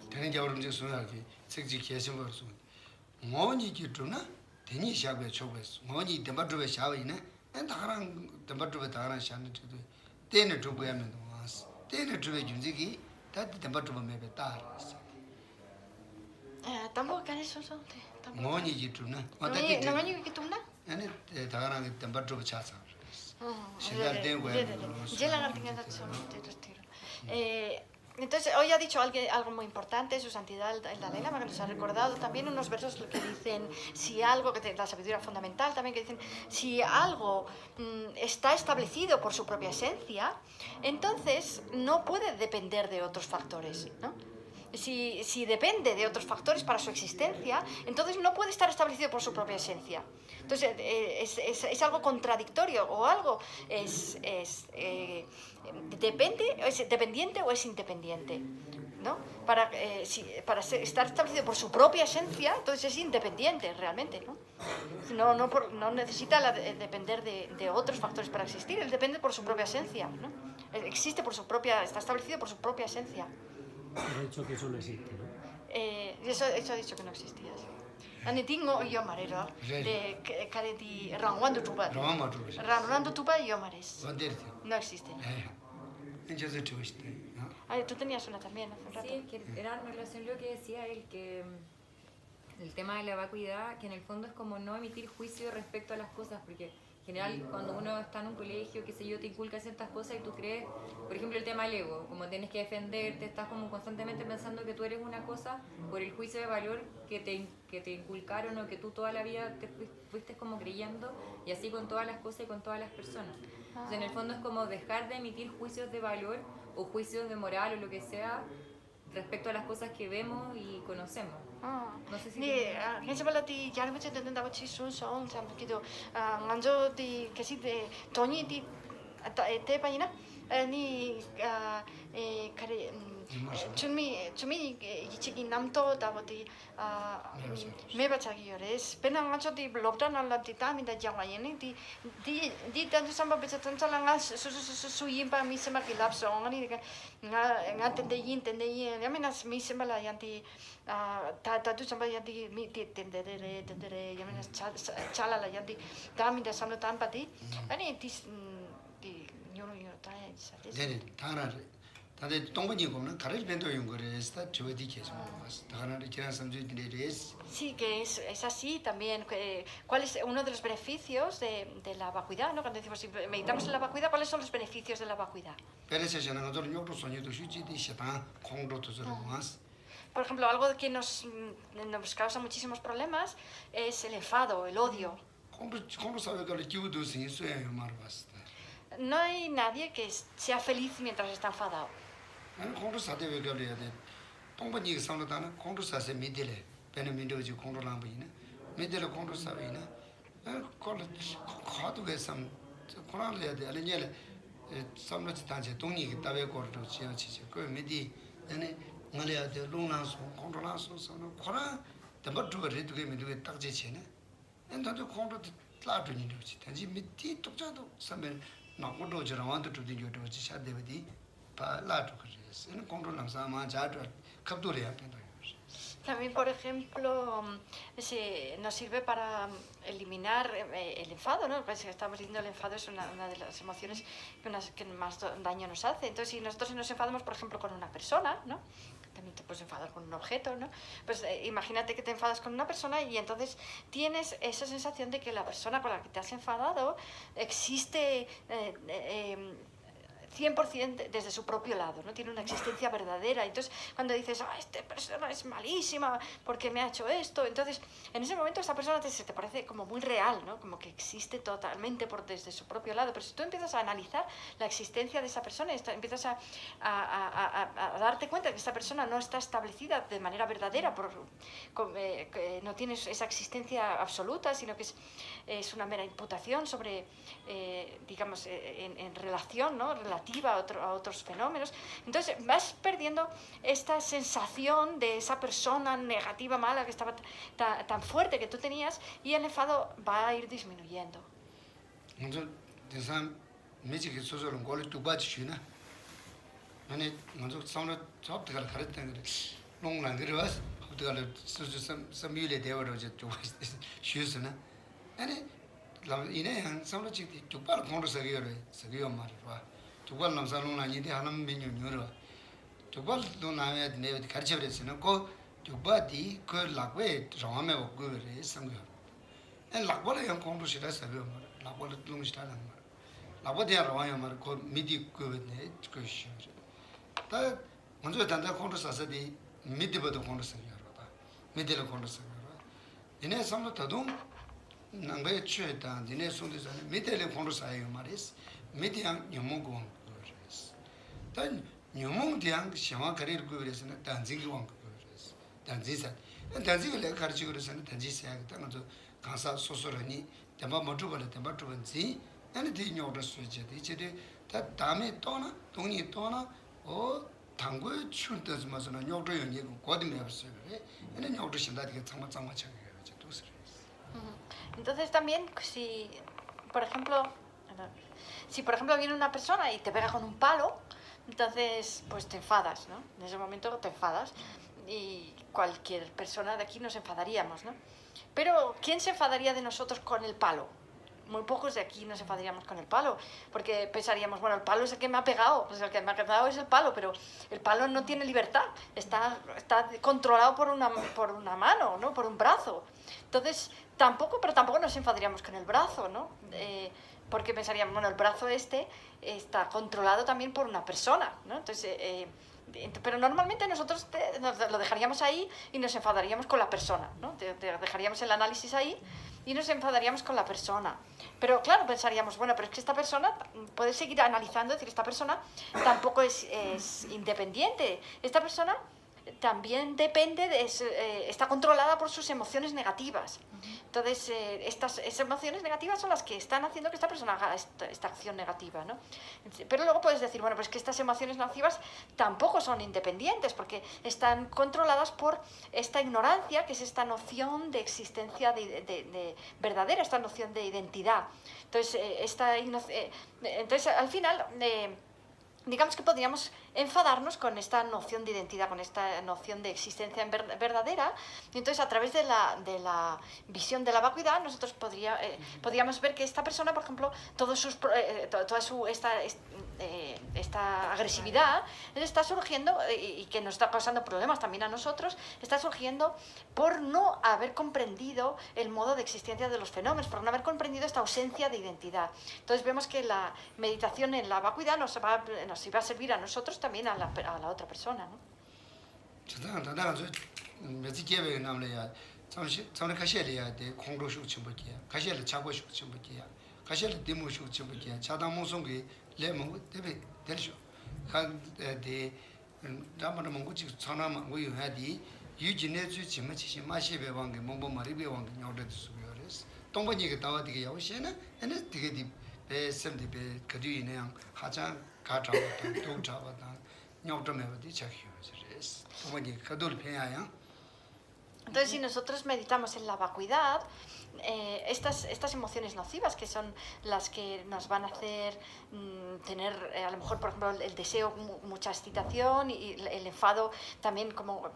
Tenen jawrum je sunaki sekji kyesim bar sun ngoni ki tuna teni shabe chobes ngoni temba trobe shawe ne en taran temba trobe taran shan tu tene trobe yamen was tene trobe junji ki tat temba trobe mebe tar Tampoco que eso son ngoni ki tuna ngoni ki tuna ane taran temba trobe chasa shindar den go Entonces, hoy ha dicho algo muy importante, Su Santidad el Dalai Lama, que nos ha recordado también unos versos que dicen, si algo, la sabiduría fundamental también, que dicen, si algo está establecido por su propia esencia, entonces no puede depender de otros factores, ¿no? Si depende de otros factores para su existencia, entonces no puede estar establecido por su propia esencia. Entonces, es algo contradictorio, o algo es dependiente o es independiente, ¿no? Para estar establecido por su propia esencia, entonces es independiente realmente, ¿no? No necesita depender de otros factores para existir, él depende por su propia esencia, ¿no? Está establecido por su propia esencia. Ha dicho que eso no existe, ¿no? Eso ha dicho que no existía. Ani tingo yo marero de careti ranguando tuba. Ranguando tuba yo mares. No existe. Tú tenías una también hace un rato. Sí, que era en relación a lo que decía él, que el tema de la vacuidad, que en el fondo es como no emitir juicio respecto a las cosas, porque en general cuando uno está en un colegio, qué sé yo, te inculca ciertas cosas y tú crees, por ejemplo el tema del ego, como tienes que defenderte, estás como constantemente pensando que tú eres una cosa por el juicio de valor que te inculcaron o que tú toda la vida te fuiste como creyendo, y así con todas las cosas y con todas las personas. Entonces en el fondo es como dejar de emitir juicios de valor o juicios de moral o lo que sea respecto a las cosas que vemos y conocemos. No sé si 그래서 발라디 야르부체 된다고 치순성 참 기도 안저디 계시데 돈이디 대바이나 아니 카레 준미 이치기 남도 다보디 메바차기요레스 페낭 안저디 롭다나라디 타미다 장와예니 디 단주 삼바 베차 tansalanga 수임바 미세마기 랍소 아니 nga tendeyin yaminas misemala yanti ta tu samba yanti mi tendere yaminas chala la yanti damida samlo tanpati ani di nyoro ta 네, 다들 동반이 보면 가를 벤도 연구를 했다. 저기 계속 봤어. 다가는 지난 삼주들에서 Sí, que es así también. ¿Cuál es uno de los beneficios de la vacuidad? ¿No? Cuando decimos, si meditamos en la vacuidad, ¿cuáles son los beneficios de la vacuidad? Por ejemplo, algo que nos causa muchísimos problemas es el enfado, el odio. No hay nadie que sea feliz mientras está enfadado. 나고도 저랑한테 두디 줘도 지샤 되버디 라도 그래서 이 컨트롤 남사마 자도 갑도래야 된다. También, por ejemplo, nos sirve para eliminar el enfado, ¿no? Pues estamos diciendo el enfado es una de las emociones que más daño nos hace. Entonces, si nosotros nos enfadamos, por ejemplo, con una persona, ¿no? También te puedes enfadar con un objeto, ¿no? Pues imagínate que te enfadas con una persona y entonces tienes esa sensación de que la persona con la que te has enfadado existe 100% desde su propio lado, ¿no? Tiene una existencia verdadera. Entonces, cuando dices, esta persona es malísima porque me ha hecho esto, entonces, en ese momento esta persona se te parece como muy real, ¿no? Como que existe totalmente desde su propio lado. Pero si tú empiezas a analizar la existencia de esa persona, empiezas a darte cuenta que esta persona no está establecida de manera verdadera, no tiene esa existencia absoluta, sino que es una mera imputación sobre, digamos, en relación, ¿no? Relativa a otros fenómenos. Entonces vas perdiendo esta sensación de esa persona negativa, mala, que estaba tan fuerte que tú tenías, y el enfado va a ir disminuyendo. 두발 남살롱나 이데 하는 메뉴 뉴로 두발 도나에 네 가르쳐버렸으나 고 두바디 그 락외 정함에 먹고 그래 상교 에 락벌에 양 공부시다 사교 락벌 둥시다는 말 락벌에 라와야 말고 미디 그네 그시 다 먼저 단다 공부 사서디 미디버도 공부 사교로다 미디를 공부 사교로 이내 삼로 더동 남배 취했다 니네 손에서 미디를 공부 사요 말이스 미디양 영문공 단 녀몽디양 시마 거리를 그려서는 단지기 왕 그려서 단지사 단지를 내가 가르치고 그래서는 단지사야 땅도 강사 소소라니 대마 못주벌 대마 주번지 아니 뒤녀도 수지 이제 다 다음에 또나 동이 또나 당고에 춘듯이 맞으나 녀도 연이 거듭이 없어요 그래 녀도 신다게 정말 장마차게 이제 도스를 Entonces también si por ejemplo viene una persona y te pega con un palo, entonces pues te enfadas, ¿no? En ese momento te enfadas y cualquier persona de aquí nos enfadaríamos, ¿no? Pero ¿quién se enfadaría de nosotros con el palo? Muy pocos de aquí nos enfadaríamos con el palo, porque pensaríamos, bueno, el palo es el que me ha pegado, pues el que me ha pegado es el palo, pero el palo no tiene libertad, está controlado por una mano, ¿no? Por un brazo. Entonces, tampoco nos enfadaríamos con el brazo, ¿no? Porque pensaríamos, bueno, el brazo está controlado también por una persona, ¿no? Entonces, pero normalmente nosotros lo dejaríamos ahí y nos enfadaríamos con la persona, ¿no? Dejaríamos el análisis ahí y nos enfadaríamos con la persona. Pero claro, pensaríamos, bueno, pero es que esta persona, puedes seguir analizando, decir, esta persona tampoco es independiente, esta persona también depende está controlada por sus emociones negativas. Entonces, estas emociones negativas son las que están haciendo que esta persona haga esta acción negativa, ¿no? Pero luego puedes decir, bueno, pues que estas emociones negativas tampoco son independientes, porque están controladas por esta ignorancia, que es esta noción de existencia de verdadera, esta noción de identidad. Entonces, entonces al final, digamos que podríamos enfadarnos con esta noción de identidad, con esta noción de existencia verdadera, y entonces a través de la visión de la vacuidad nosotros podríamos ver que esta persona, por ejemplo, toda esta agresividad está surgiendo, y que nos está causando problemas también a nosotros, está surgiendo por no haber comprendido el modo de existencia de los fenómenos, por no haber comprendido esta ausencia de identidad. Entonces vemos que la meditación en la vacuidad nos iba a servir a nosotros también a la otra persona, ¿no? Entonces, si nosotros meditamos en la vacuidad, estas emociones nocivas, que son las que nos van a hacer tener, a lo mejor, por ejemplo, el deseo, mucha excitación, y el enfado también, como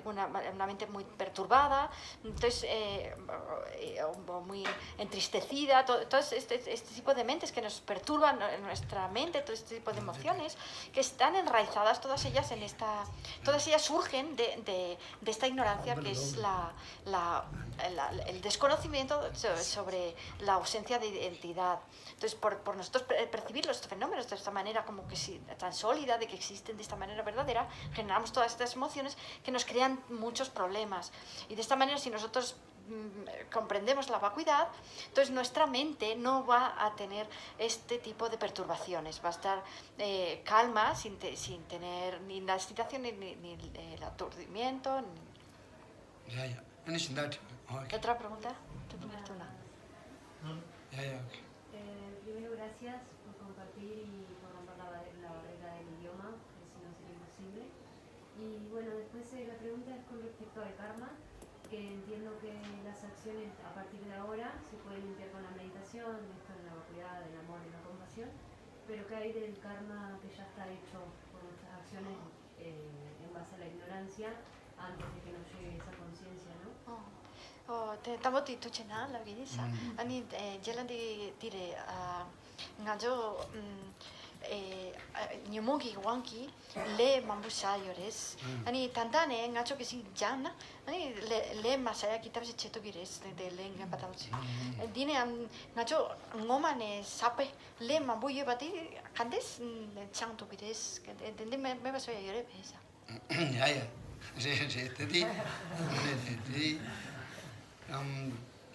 una mente muy perturbada, entonces, o muy entristecida, todo este tipo de mentes que nos perturban en nuestra mente, todo este tipo de emociones que están enraizadas, todas ellas surgen de esta ignorancia, que es el desconocimiento sobre la ausencia de identidad. Entonces, por nosotros percibir los fenómenos de esta manera, como que tan sólida, de que existen de esta manera verdadera, generamos todas estas emociones que nos crean muchos problemas. Y de esta manera, si nosotros comprendemos la vacuidad, entonces nuestra mente no va a tener este tipo de perturbaciones, va a estar calma, sin tener ni la excitación ni el aturdimiento. ¿Otra pregunta? Primero, gracias por compartir y por romper la barrera del idioma, que si no sería imposible. Y bueno, después la pregunta es con respecto al karma, que entiendo que las acciones a partir de ahora se pueden limpiar con la meditación, esto en la vacuidad, el amor y la compasión, pero ¿qué hay del karma que ya está hecho por nuestras acciones en base a la ignorancia antes de que nos llegue esa conciencia, ¿no? Tamoti tuchena la vidisa ani jelandi dire ngajo nyumongi wanki le mambusa yores ani tantane ngacho que si jana ani le masaya kitabse cheto gires de lenga patauchi dine ngacho ngomane sape le mambuye bati kandes changto gires de me baso yore pesa ya te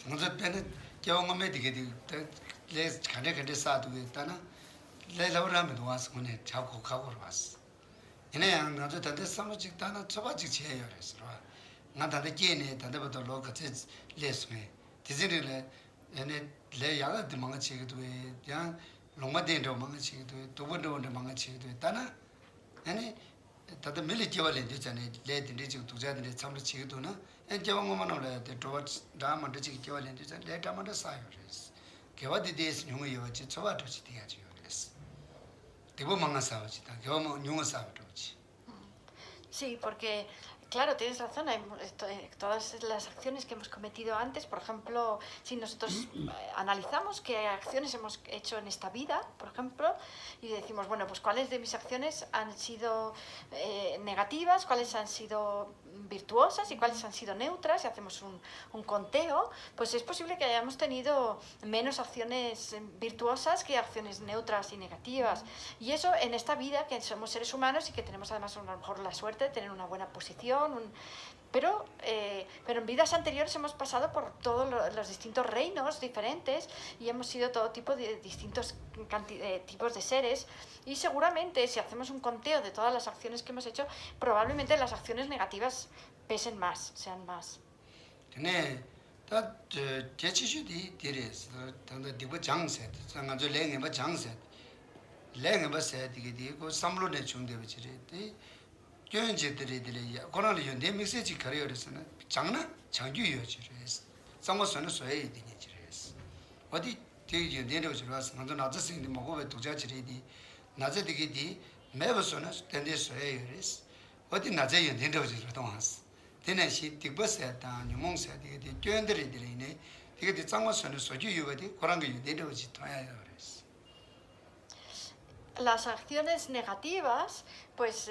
먼저 때는 경험에 되게 레 간에 사도 있다나 레라우라면 와서 오늘 자고 가고 왔어. 얘네 나도 단대 삼직 다나 저바직 제해요 그래서. 나 단대 깨네 단대부터 로까지 레스메. 디즈니래 얘네 레 야가 도망가 치기도 해. 그냥 롱마덴도 망가 치기도 해. 도번도 망가 치기도 해. 다나 얘네 다들 밀리 끼워lên 되잖아요. 레든지 지금 도자들이 참을 치기도나 엔겨만 올라야 돼. 도와스 다만도 지금 끼워lên 되잖아요. 레다만도 사요. 그래서 개와디 데스 용의 여지 저와도 지대야죠. 그래서 대부 망가 사오지다. 개와 용어 사오도지. Sí, porque claro, tienes razón, todas las acciones que hemos cometido antes, por ejemplo, si nosotros analizamos qué acciones hemos hecho en esta vida, por ejemplo, y decimos, bueno, pues cuáles de mis acciones han sido negativas, cuáles han sido virtuosas y cuáles han sido neutras, y hacemos un conteo, pues es posible que hayamos tenido menos acciones virtuosas que acciones neutras y negativas. Y eso en esta vida, que somos seres humanos y que tenemos además a lo mejor la suerte de tener una buena posición, pero en vidas anteriores hemos pasado por todos los distintos reinos diferentes y hemos sido todo tipo de distintos tipos de seres, y seguramente si hacemos un conteo de todas las acciones que hemos hecho, probablemente las acciones negativas pesen más, sean más. 교연제들이 고난을 연대 메시지 가려서는 장나 장규여지래서 상호선은 소외이 되니지래서 어디 되게 연대로 들어와서 먼저 나저스인데 먹어왜 도자지래디 낮에 되게디 매버선은 된대 소외이래서 어디 낮에 연대로 들어와서 되는시 뒷버스에다 뉴몽세 되게 교연들이네 되게 상호선은 소주유어디 고난 거 연대로 지도야요 그래서 Las acciones negativas, pues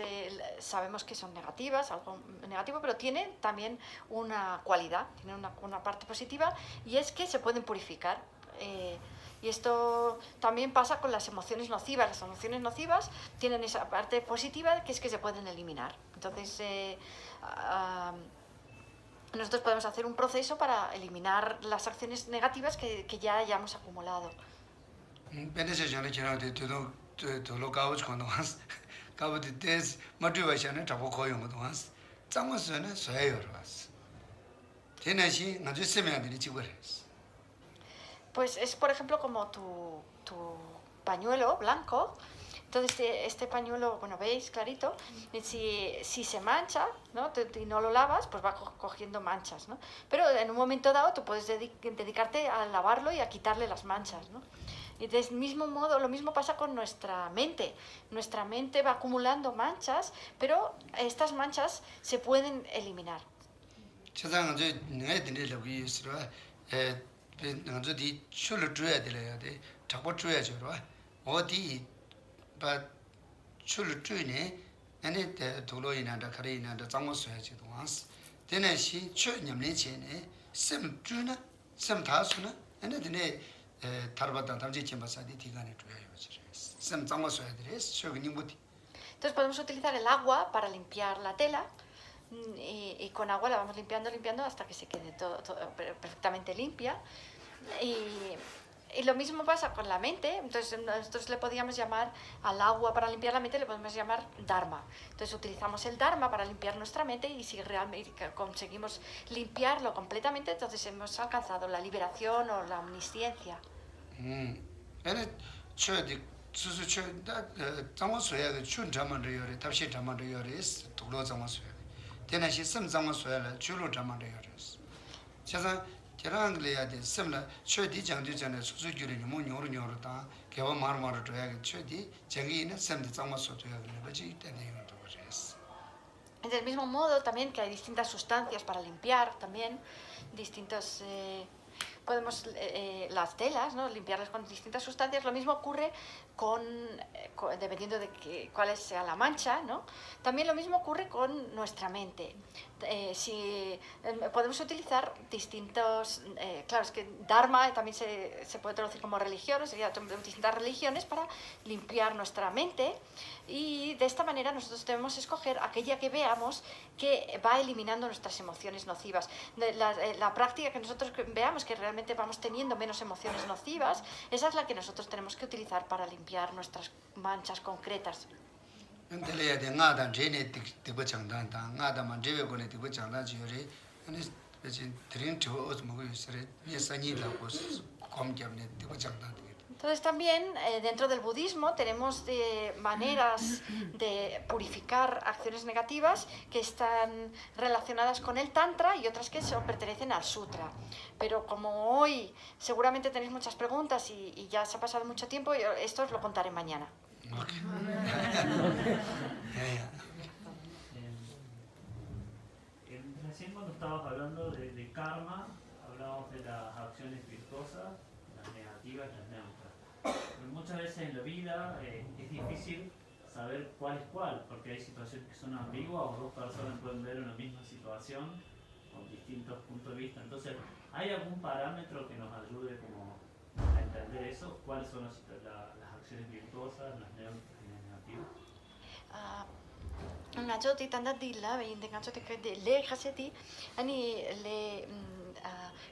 sabemos que son negativas, algo negativo, pero tienen también una cualidad, tienen una parte positiva, y es que se pueden purificar. Y esto también pasa con las emociones nocivas. Las emociones nocivas tienen esa parte positiva, que es que se pueden eliminar. Entonces, nosotros podemos hacer un proceso para eliminar las acciones negativas que ya hayamos acumulado. 돌로 가고 싶은 동안 가버디 데스 모티베이션을 잡고 거용 동안 짱어서는 소해요 왔어. 테네시 나도 세면들이 지고랬어. Pues es por ejemplo como tu pañuelo blanco, Entonces este pañuelo, bueno, veis clarito, y si se mancha, ¿no? Y no lo lavas, pues va cogiendo manchas, ¿no? Pero en un momento dado tú puedes dedicarte a lavarlo y a quitarle las manchas, ¿no? Y del mismo modo, lo mismo pasa con nuestra mente. Nuestra mente va acumulando manchas, pero estas manchas se pueden eliminar. Entonces podemos utilizar el agua para limpiar la tela y con agua la vamos limpiando hasta que se quede todo perfectamente limpia. Y lo mismo pasa con la mente. Entonces nosotros le podíamos llamar al agua para limpiar la mente, le podemos llamar Dharma. Entonces utilizamos el Dharma para limpiar nuestra mente y si realmente conseguimos limpiarlo completamente, entonces hemos alcanzado la liberación o la omnisciencia. Del mismo modo también que hay distintas sustancias para limpiar también, distintos... podemos las telas, ¿no? Limpiarlas con distintas sustancias. Lo mismo ocurre dependiendo de cuál sea la mancha, ¿no? También lo mismo ocurre con nuestra mente. Podemos utilizar distintos... claro, es que Dharma también se puede traducir como religión, o sea, distintas religiones para limpiar nuestra mente, y de esta manera nosotros debemos escoger aquella que veamos que va eliminando nuestras emociones nocivas. La práctica que nosotros veamos que realmente vamos teniendo menos emociones nocivas, esa es la que nosotros tenemos que utilizar para limpiar nuestras manchas concretas. Entonces también dentro del budismo tenemos maneras de purificar acciones negativas que están relacionadas con el tantra y otras que pertenecen al sutra. Pero como hoy seguramente tenéis muchas preguntas y ya se ha pasado mucho tiempo, esto os lo contaré mañana. Recién cuando estabas hablando de karma, hablábamos de las acciones virtuosas, las negativas y las neutras. Pero muchas veces en la vida es difícil saber cuál es cuál, porque hay situaciones que son ambiguas o dos personas pueden ver una misma situación con distintos puntos de vista. Entonces, ¿hay algún parámetro que nos ayude como a entender eso? ¿Cuáles son las acciones virtuosas, las neutras y las negativas? Ngachoti tanda dilla vein de ngachoti que de le khaseti ani le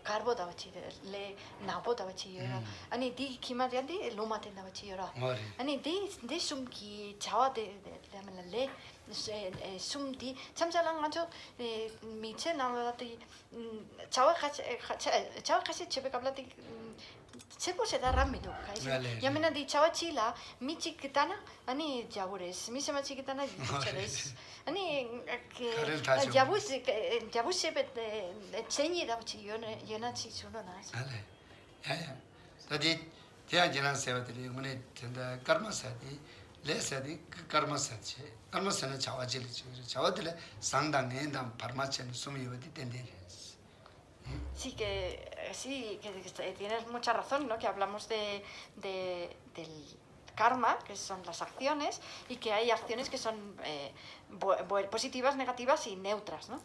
carbo da bachi le nabo da bachi yora ani di kima di loma tenda bachi yora ani de sumki chawa de le sumdi chamjalang ngacho miche nalati chawa khase chebe kablati sepo se da rápido, ya me han dicho chila, mi chiquitana, ani yabures, mi sema chiquitana dicheres, ani que yabus se cheñi da chi yo na chi suno nas. Ale, ya, tadi ya jalan sewa tadi, mune tenda karma sadi, le sadi karma sadi, karma sadi chawa chili chawa tadi sangdang endam parmachen sumi yodi tendere. Sí, que tienes mucha razón, ¿no? Que hablamos del karma, que son las acciones, y que hay acciones que son positivas, negativas y neutras, ¿no?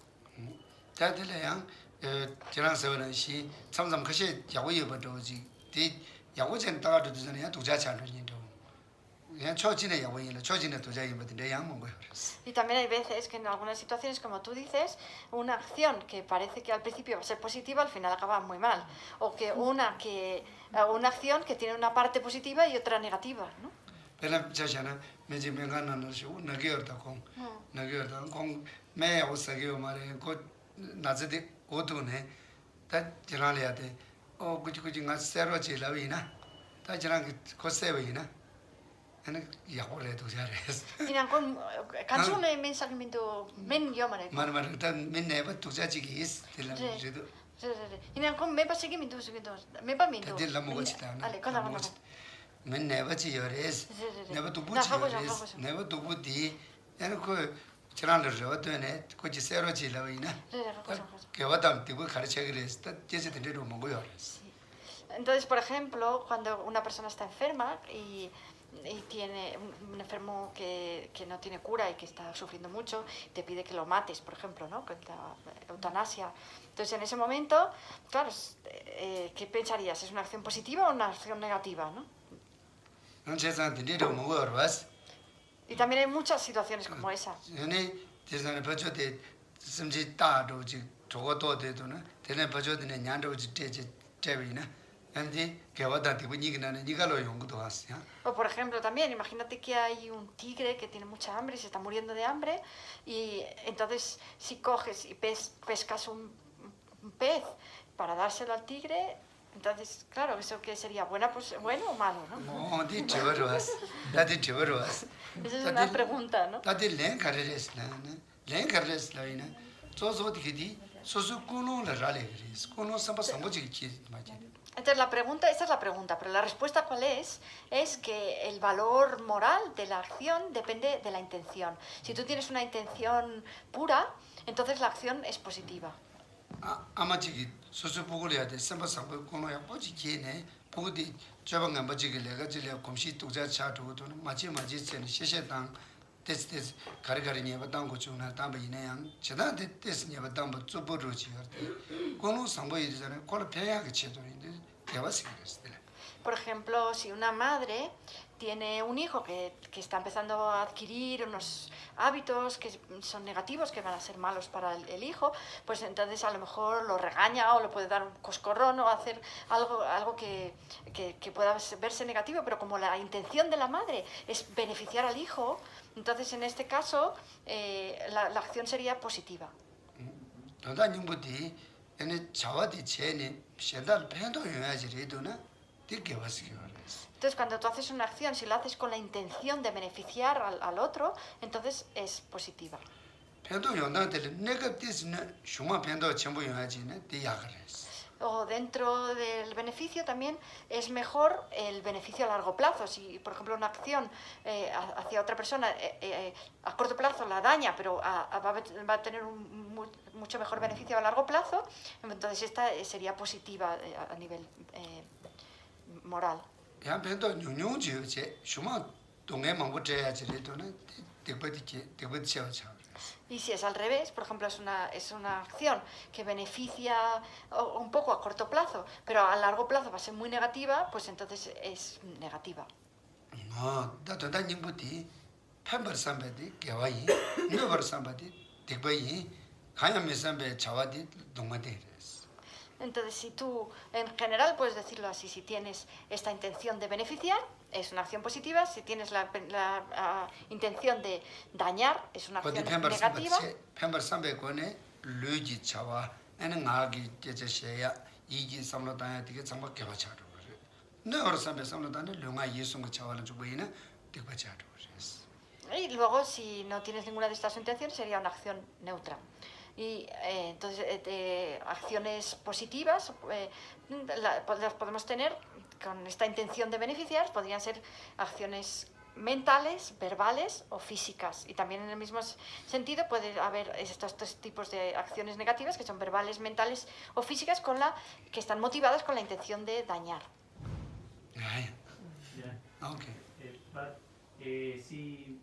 Y también hay veces que en algunas situaciones, como tú dices, una acción que parece que al principio va a ser positiva, al final acaba muy mal. O que una acción que tiene una parte positiva y otra negativa, ¿no? ene yakole to jares Ina con canzone mensagimento men yomare. man tan minne ba to jaji is tela redo Ina con me pasegi minto seguido. Me pa minto. de la mochita Ale, cosa cosa. minne ba ji yores neba to Na, buchi hago ya, yores hago ya. neba to budi ene ko chiran le ro to ne ko ji sero ji la ina Cosa. que va tan tipo kharche gre sta jese tener un mongo yores Entonces, por ejemplo, cuando una persona está enferma y tiene un enfermo que no tiene cura y que está sufriendo mucho, te pide que lo mates, por ejemplo, ¿no? Con la eutanasia. Entonces, en ese momento, claro, ¿qué pensarías? ¿Es una acción positiva o una acción negativa, no? no se san tener un mongo yores Y también hay muchas situaciones como esa. ene desane pacho de simji ta do ji jogo to de do na tene pacho de nyan do ji te na andi que va tan tipo ni gna ni galo yong do has ya O por ejemplo también, imagínate que hay un tigre que tiene mucha hambre y se está muriendo de hambre y entonces si coges y pescas un pez para dárselo al tigre, entonces claro, ¿eso qué sería? ¿Bueno o malo, no? no di chevero has da di chevero has Esa es una pregunta, ¿no? da di len carres la ina so so di so so kuno la rale gris kuno samba sambo ji ki ma ji Entonces esa es la pregunta, pero la respuesta ¿cuál es? Es que el valor moral de la acción depende de la intención. Si tú tienes una intención pura, entonces la acción es positiva. ama ji so so pugul ya de samba sambo kuno ya bo ji ki ne bu di jabang ngam ji le ga ji le komshi tu ja cha do do ma ji chen she dang des 가르가리 녀바 당고 주나 담베네 양 제가 des 녀바 담보 쪼보로 지거든 고노 상보이잖아요 콜 배야게 체도인데 대화식 됐어요. Por ejemplo, si una madre tiene un hijo que está empezando a adquirir unos hábitos que son negativos, que van a ser malos para el hijo, pues entonces a lo mejor lo regaña o le puede dar un coscorrón o hacer algo que pueda verse negativo, pero como la intención de la madre es beneficiar al hijo, entonces en este caso la acción sería positiva. Entonces, cuando tú haces una acción, si la haces con la intención de beneficiar al otro, entonces es positiva. O dentro del beneficio también es mejor el beneficio a largo plazo. Si, por ejemplo, una acción hacia otra persona a corto plazo la daña, pero va a tener un mucho mejor beneficio a largo plazo, entonces esta sería positiva a nivel moral. Y si es al revés, por ejemplo, es una acción que beneficia un poco a corto plazo, pero a largo plazo va a ser muy negativa, pues entonces es negativa. Entonces, si tú, en general, puedes decirlo así, si tienes esta intención de beneficiar, es una acción positiva. Si tienes la intención de dañar, es una acción negativa. Y luego, si no tienes ninguna de estas intenciones, sería una acción neutra. Y entonces, acciones positivas las podemos tener con esta intención de beneficiar, podrían ser acciones mentales, verbales o físicas. Y también en el mismo sentido puede haber estos tres tipos de acciones negativas que son verbales, mentales o físicas que están motivadas con la intención de dañar. Si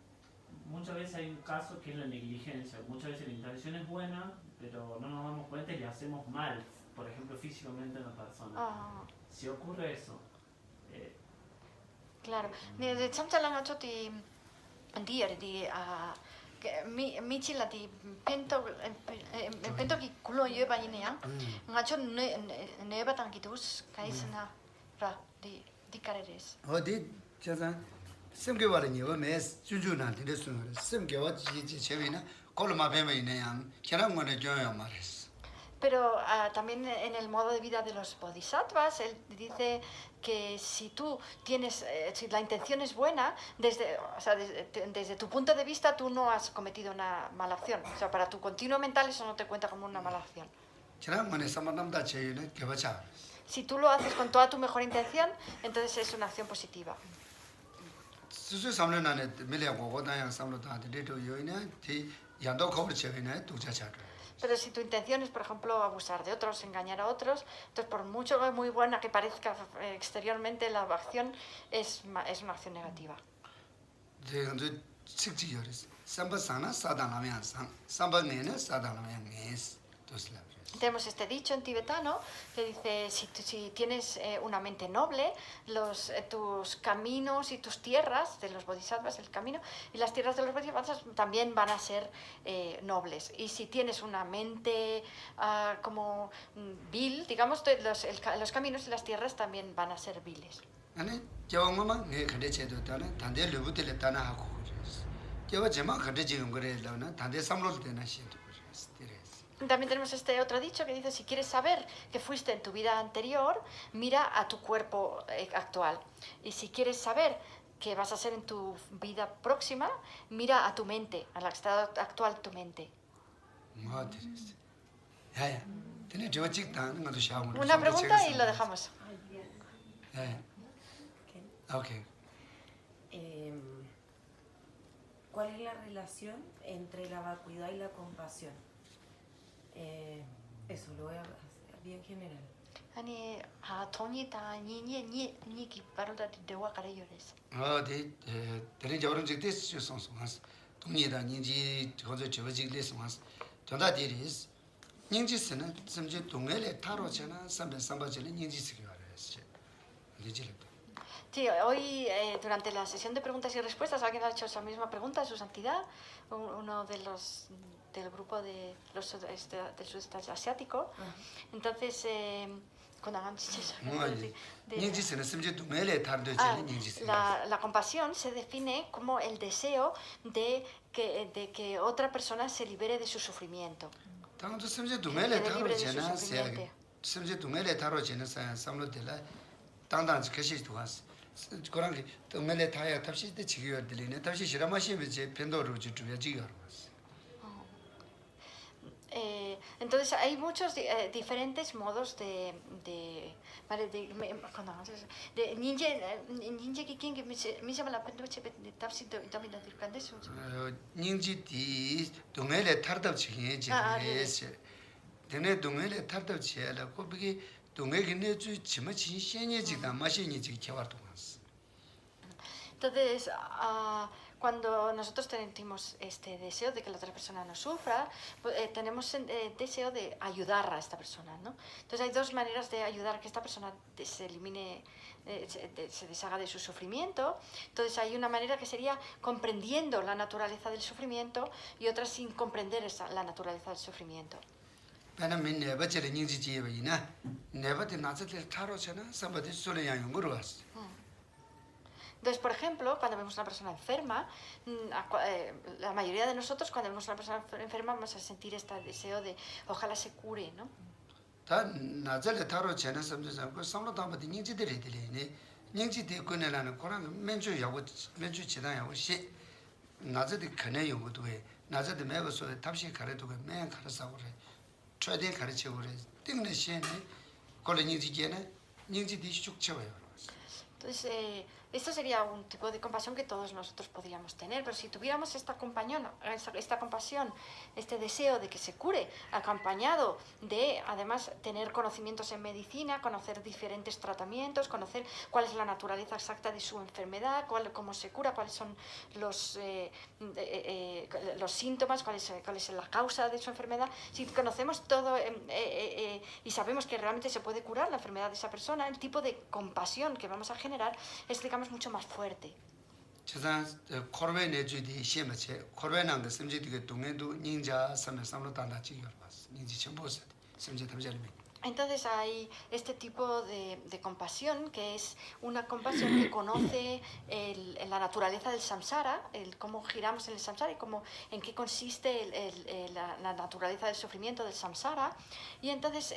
muchas veces hay un caso que es la negligencia, muchas veces la intención es buena, pero no nos damos cuenta y le hacemos mal, por ejemplo físicamente a una persona. Si ocurre eso, claro. De chamchalang acho ti andier di michila di pento ki kulo yeba ineya ngacho neba tangitus kaisana ra di kareres. 어디 저산 semgewarni wa mes junjuna de sunore semgewa ji chebina kolma beme ine yang kerang ngone joyo mares. Pero también en el modo de vida de los bodhisattvas, él dice que si tú tienes, si la intención es buena, desde tu punto de vista tú no has cometido una mala acción. O sea, para tu continuo mental eso no te cuenta como una mala acción. Si tú lo haces con toda tu mejor intención, entonces es una acción positiva. Pero si tu intención es, por ejemplo, abusar de otros, engañar a otros, entonces por mucho muy buena que parezca exteriormente, la acción es una acción negativa. Tenemos este dicho en tibetano que dice, si tienes una mente noble, tus caminos y tus tierras de los bodhisattvas, el camino, y las tierras de los bodhisattvas también van a ser nobles. Y si tienes una mente como vil, digamos, los caminos y las tierras también van a ser viles. También tenemos este otro dicho que dice, si quieres saber qué fuiste en tu vida anterior, mira a tu cuerpo actual. Y si quieres saber qué vas a ser en tu vida próxima, mira a tu mente, al estado actual de tu mente. Una pregunta y lo dejamos. Okay. ¿Cuál es la relación entre la vacuidad y la compasión? Eso lo voy a hacer bien general. 아니, 돈이 다 니기 바로다 대화 가려요레스. 대리 저런 적대 소송하스. 돈이다 니지 저저 저지글레스마스. 전다 데리스. 닝지스는 심지 동엘에 타로잖아. 삼바절에 닝지스기 말했지. 이제를 Sí, hoy durante la sesión de preguntas y respuestas alguien ha hecho esa misma pregunta a su santidad, uno de los del grupo del sudeste asiático. Entonces, la compasión se define como el deseo de que otra persona se libere de su sufrimiento. Entonces hay muchos diferentes modos de Entonces, cuando nosotros tenemos este deseo de que la otra persona no sufra, tenemos deseo de ayudar a esta persona, ¿no? Entonces hay dos maneras de ayudar a que esta persona se elimine, se deshaga de su sufrimiento. Entonces hay una manera que sería comprendiendo la naturaleza del sufrimiento y otra sin comprender la naturaleza del sufrimiento. Entonces, por ejemplo, cuando vemos a una persona enferma, la mayoría de nosotros cuando vemos a una persona enferma vamos a sentir este deseo de ojalá se cure, ¿no? Entonces, esto sería un tipo de compasión que todos nosotros podríamos tener, pero si tuviéramos esta compasión, este deseo de que se cure, acompañado de, además, tener conocimientos en medicina, conocer diferentes tratamientos, conocer cuál es la naturaleza exacta de su enfermedad, cómo se cura, cuáles son los síntomas, cuál es la causa de su enfermedad, si conocemos todo y sabemos que realmente se puede curar la enfermedad de esa persona, el tipo de compasión que vamos a generar es, digamos, mucho más fuerte. Entonces hay este tipo de compasión, que es una compasión que conoce la naturaleza del samsara, cómo giramos en el samsara y en qué consiste la naturaleza del sufrimiento del samsara, y entonces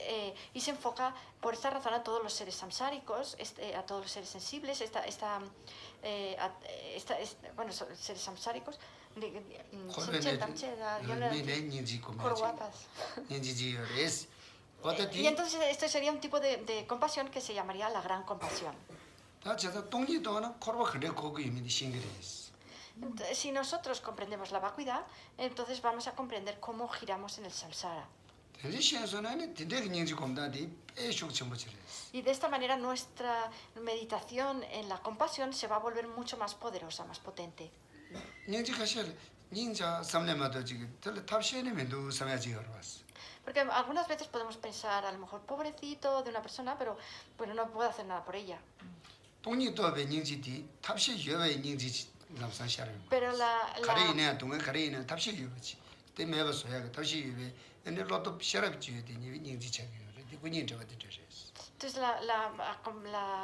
y se enfoca por esta razón a todos los seres samsáricos, a todos los seres sensibles, bueno, seres samsáricos. Y entonces este sería un tipo de compasión que se llamaría la gran compasión. Entonces, si nosotros comprendemos la vacuidad, entonces vamos a comprender cómo giramos en el samsara. Y de esta manera nuestra meditación en la compasión se va a volver mucho más poderosa, más potente. Porque algunas veces podemos pensar, a lo mejor, pobrecito de una persona, pero bueno, no puedo hacer nada por ella. Pero entonces la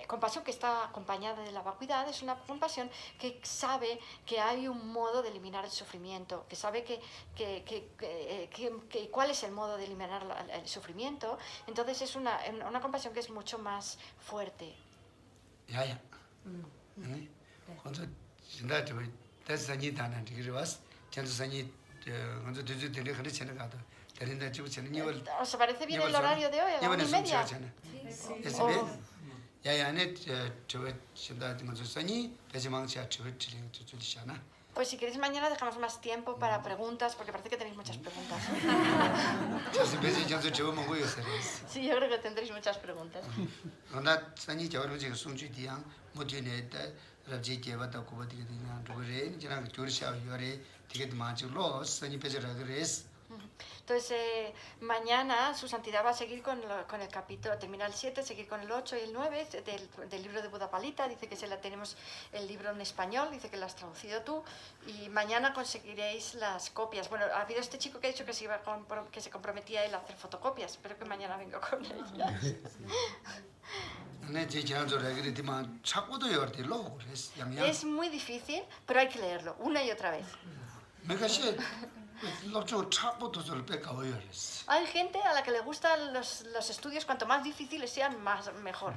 compasión que está acompañada de la vacuidad es una compasión que sabe que hay un modo de eliminar el sufrimiento, que sabe cuál es el modo de eliminar el sufrimiento. Entonces es una compasión que es mucho más fuerte. ¿Os parece bien el horario de hoy? ¿A la 1:30? Pues si queréis mañana dejamos más tiempo para preguntas, porque parece que tenéis muchas preguntas. Sí, yo creo que tendréis muchas preguntas. Entonces, mañana su santidad va a seguir con el capítulo, termina el 7, seguir con el 8 y el 9 del libro de Buda Palita. Dice que tenemos el libro en español, dice que lo has traducido tú, y mañana conseguiréis las copias. Bueno, ha habido este chico que ha dicho que se comprometía él a hacer fotocopias. Espero que mañana venga con ella. Es muy difícil, pero hay que leerlo una y otra vez. Hay gente a la que le gustan los estudios, cuanto más difíciles sean, mejor.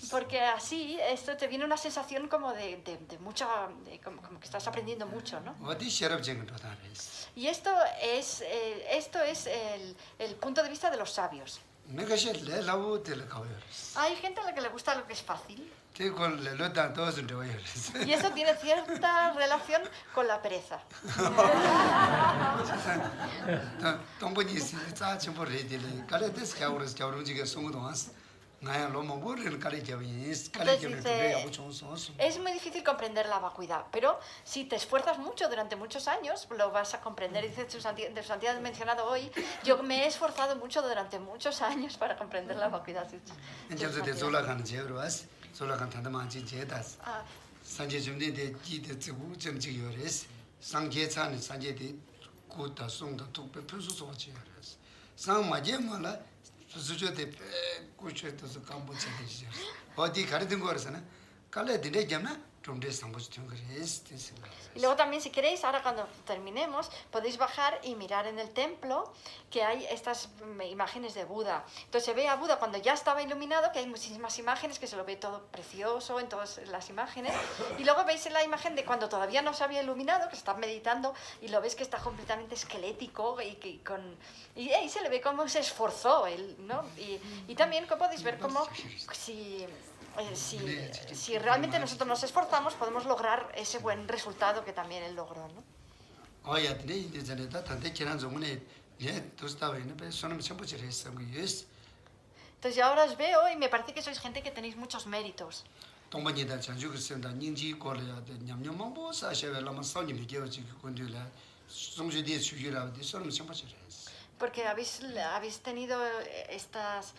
Porque así esto te viene una sensación como de mucha, como que estás aprendiendo mucho, ¿no? Y esto es el punto de vista de los sabios. Hay gente a la que le gusta lo que es fácil. Y eso tiene cierta relación con la pereza. Es muy difícil comprender la vacuidad, pero si te esfuerzas mucho durante muchos años, lo vas a comprender. Dice su santidad mencionado hoy, yo me he esforzado mucho durante muchos años para comprender la vacuidad. Y luego también, si queréis, ahora cuando terminemos, podéis bajar y mirar en el templo que hay estas imágenes de Buda. Entonces se ve a Buda cuando ya estaba iluminado, que hay muchísimas imágenes, que se lo ve todo precioso en todas las imágenes. Y luego veis la imagen de cuando todavía no se había iluminado, que se está meditando, y lo ves que está completamente esquelético y ahí se le ve cómo se esforzó él, ¿no? Y también podéis ver cómo si realmente nosotros nos esforzamos, podemos lograr ese buen resultado que también él logró, ¿no? Entonces yo ahora os veo y me parece que sois gente que tenéis muchos méritos. Porque habéis tenido estas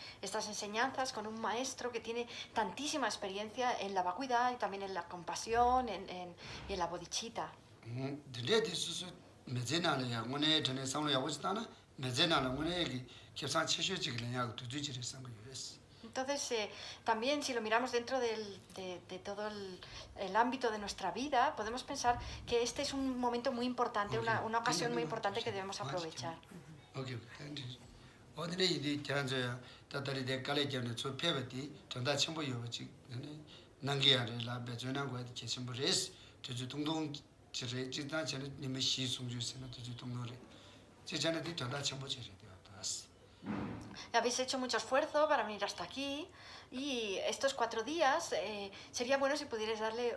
enseñanzas con un maestro que tiene tantísima experiencia en la vacuidad y también en la compasión y en la bodhicitta. 메제나는 야 오늘 전에 상로 야고 있다나 메제나는 오늘 계산 치슈지를 야 두주지를 상고 있어. Entonces, también si lo miramos dentro de todo el ámbito de nuestra vida, podemos pensar que este es un momento muy importante, una ocasión muy importante que debemos aprovechar. 오케이. 어디에 이제 저한테 다들이 갈래견을 좁혀버디 전다 첨부 요지 난기야를 라베전한 거에 계신부레스 저주 동동 지레 지다 전에 님의 시송주스는 저주 동동을 지전에 전다 첨부 지레 되었다스. Habéis hecho mucho esfuerzo para venir hasta aquí y estos 4 días sería bueno si pudierais darle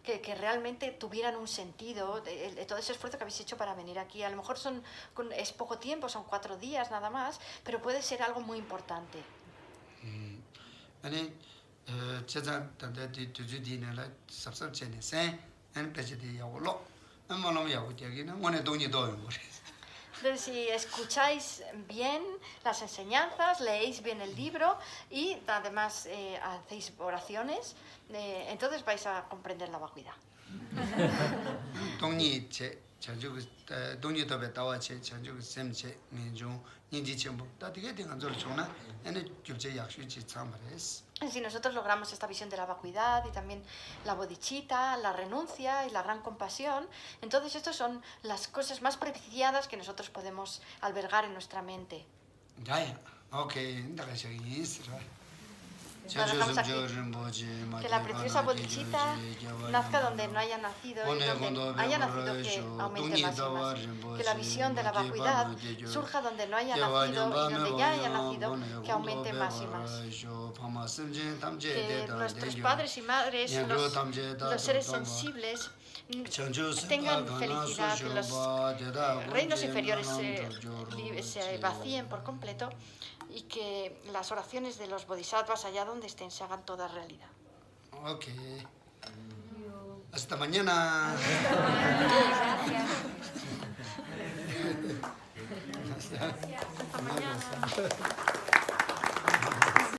que realmente tuvieran un sentido de todo ese esfuerzo que habéis hecho para venir aquí. A lo mejor es poco tiempo, son 4 días nada más, pero puede ser algo muy importante. 아니 제가 단대디 두주디네라 섭섭체네세 엔페지디 야고로 엄마놈 야고디기는 원에 돈이 더 거래. Entonces, si escucháis bien las enseñanzas, leéis bien el libro y además hacéis oraciones, entonces vais a comprender la vacuidad. 돈이 제 전주 돈이 더 배다와체 전주 셈체 민중 인지 전부 다 되게 된 건줄 좋나 얘네 교제 약수지 참 말했어. Si nosotros logramos esta visión de la vacuidad y también la bodhicitta, la renuncia y la gran compasión, entonces estas son las cosas más preciadas que nosotros podemos albergar en nuestra mente. Ya, okay, nda가셔 있으라. Lo dejamos aquí. Que la preciosa bodhicitta nazca donde no haya nacido y donde haya nacido que aumente más y más. Que la visión de la vacuidad surja donde no haya nacido y donde ya haya nacido que aumente más y más. Que nuestros padres y madres, los seres sensibles, tengan felicidad, que los reinos inferiores se vacíen por completo y que las oraciones de los bodhisattvas allá donde estén se hagan toda realidad. Okay. Hasta mañana. Gracias.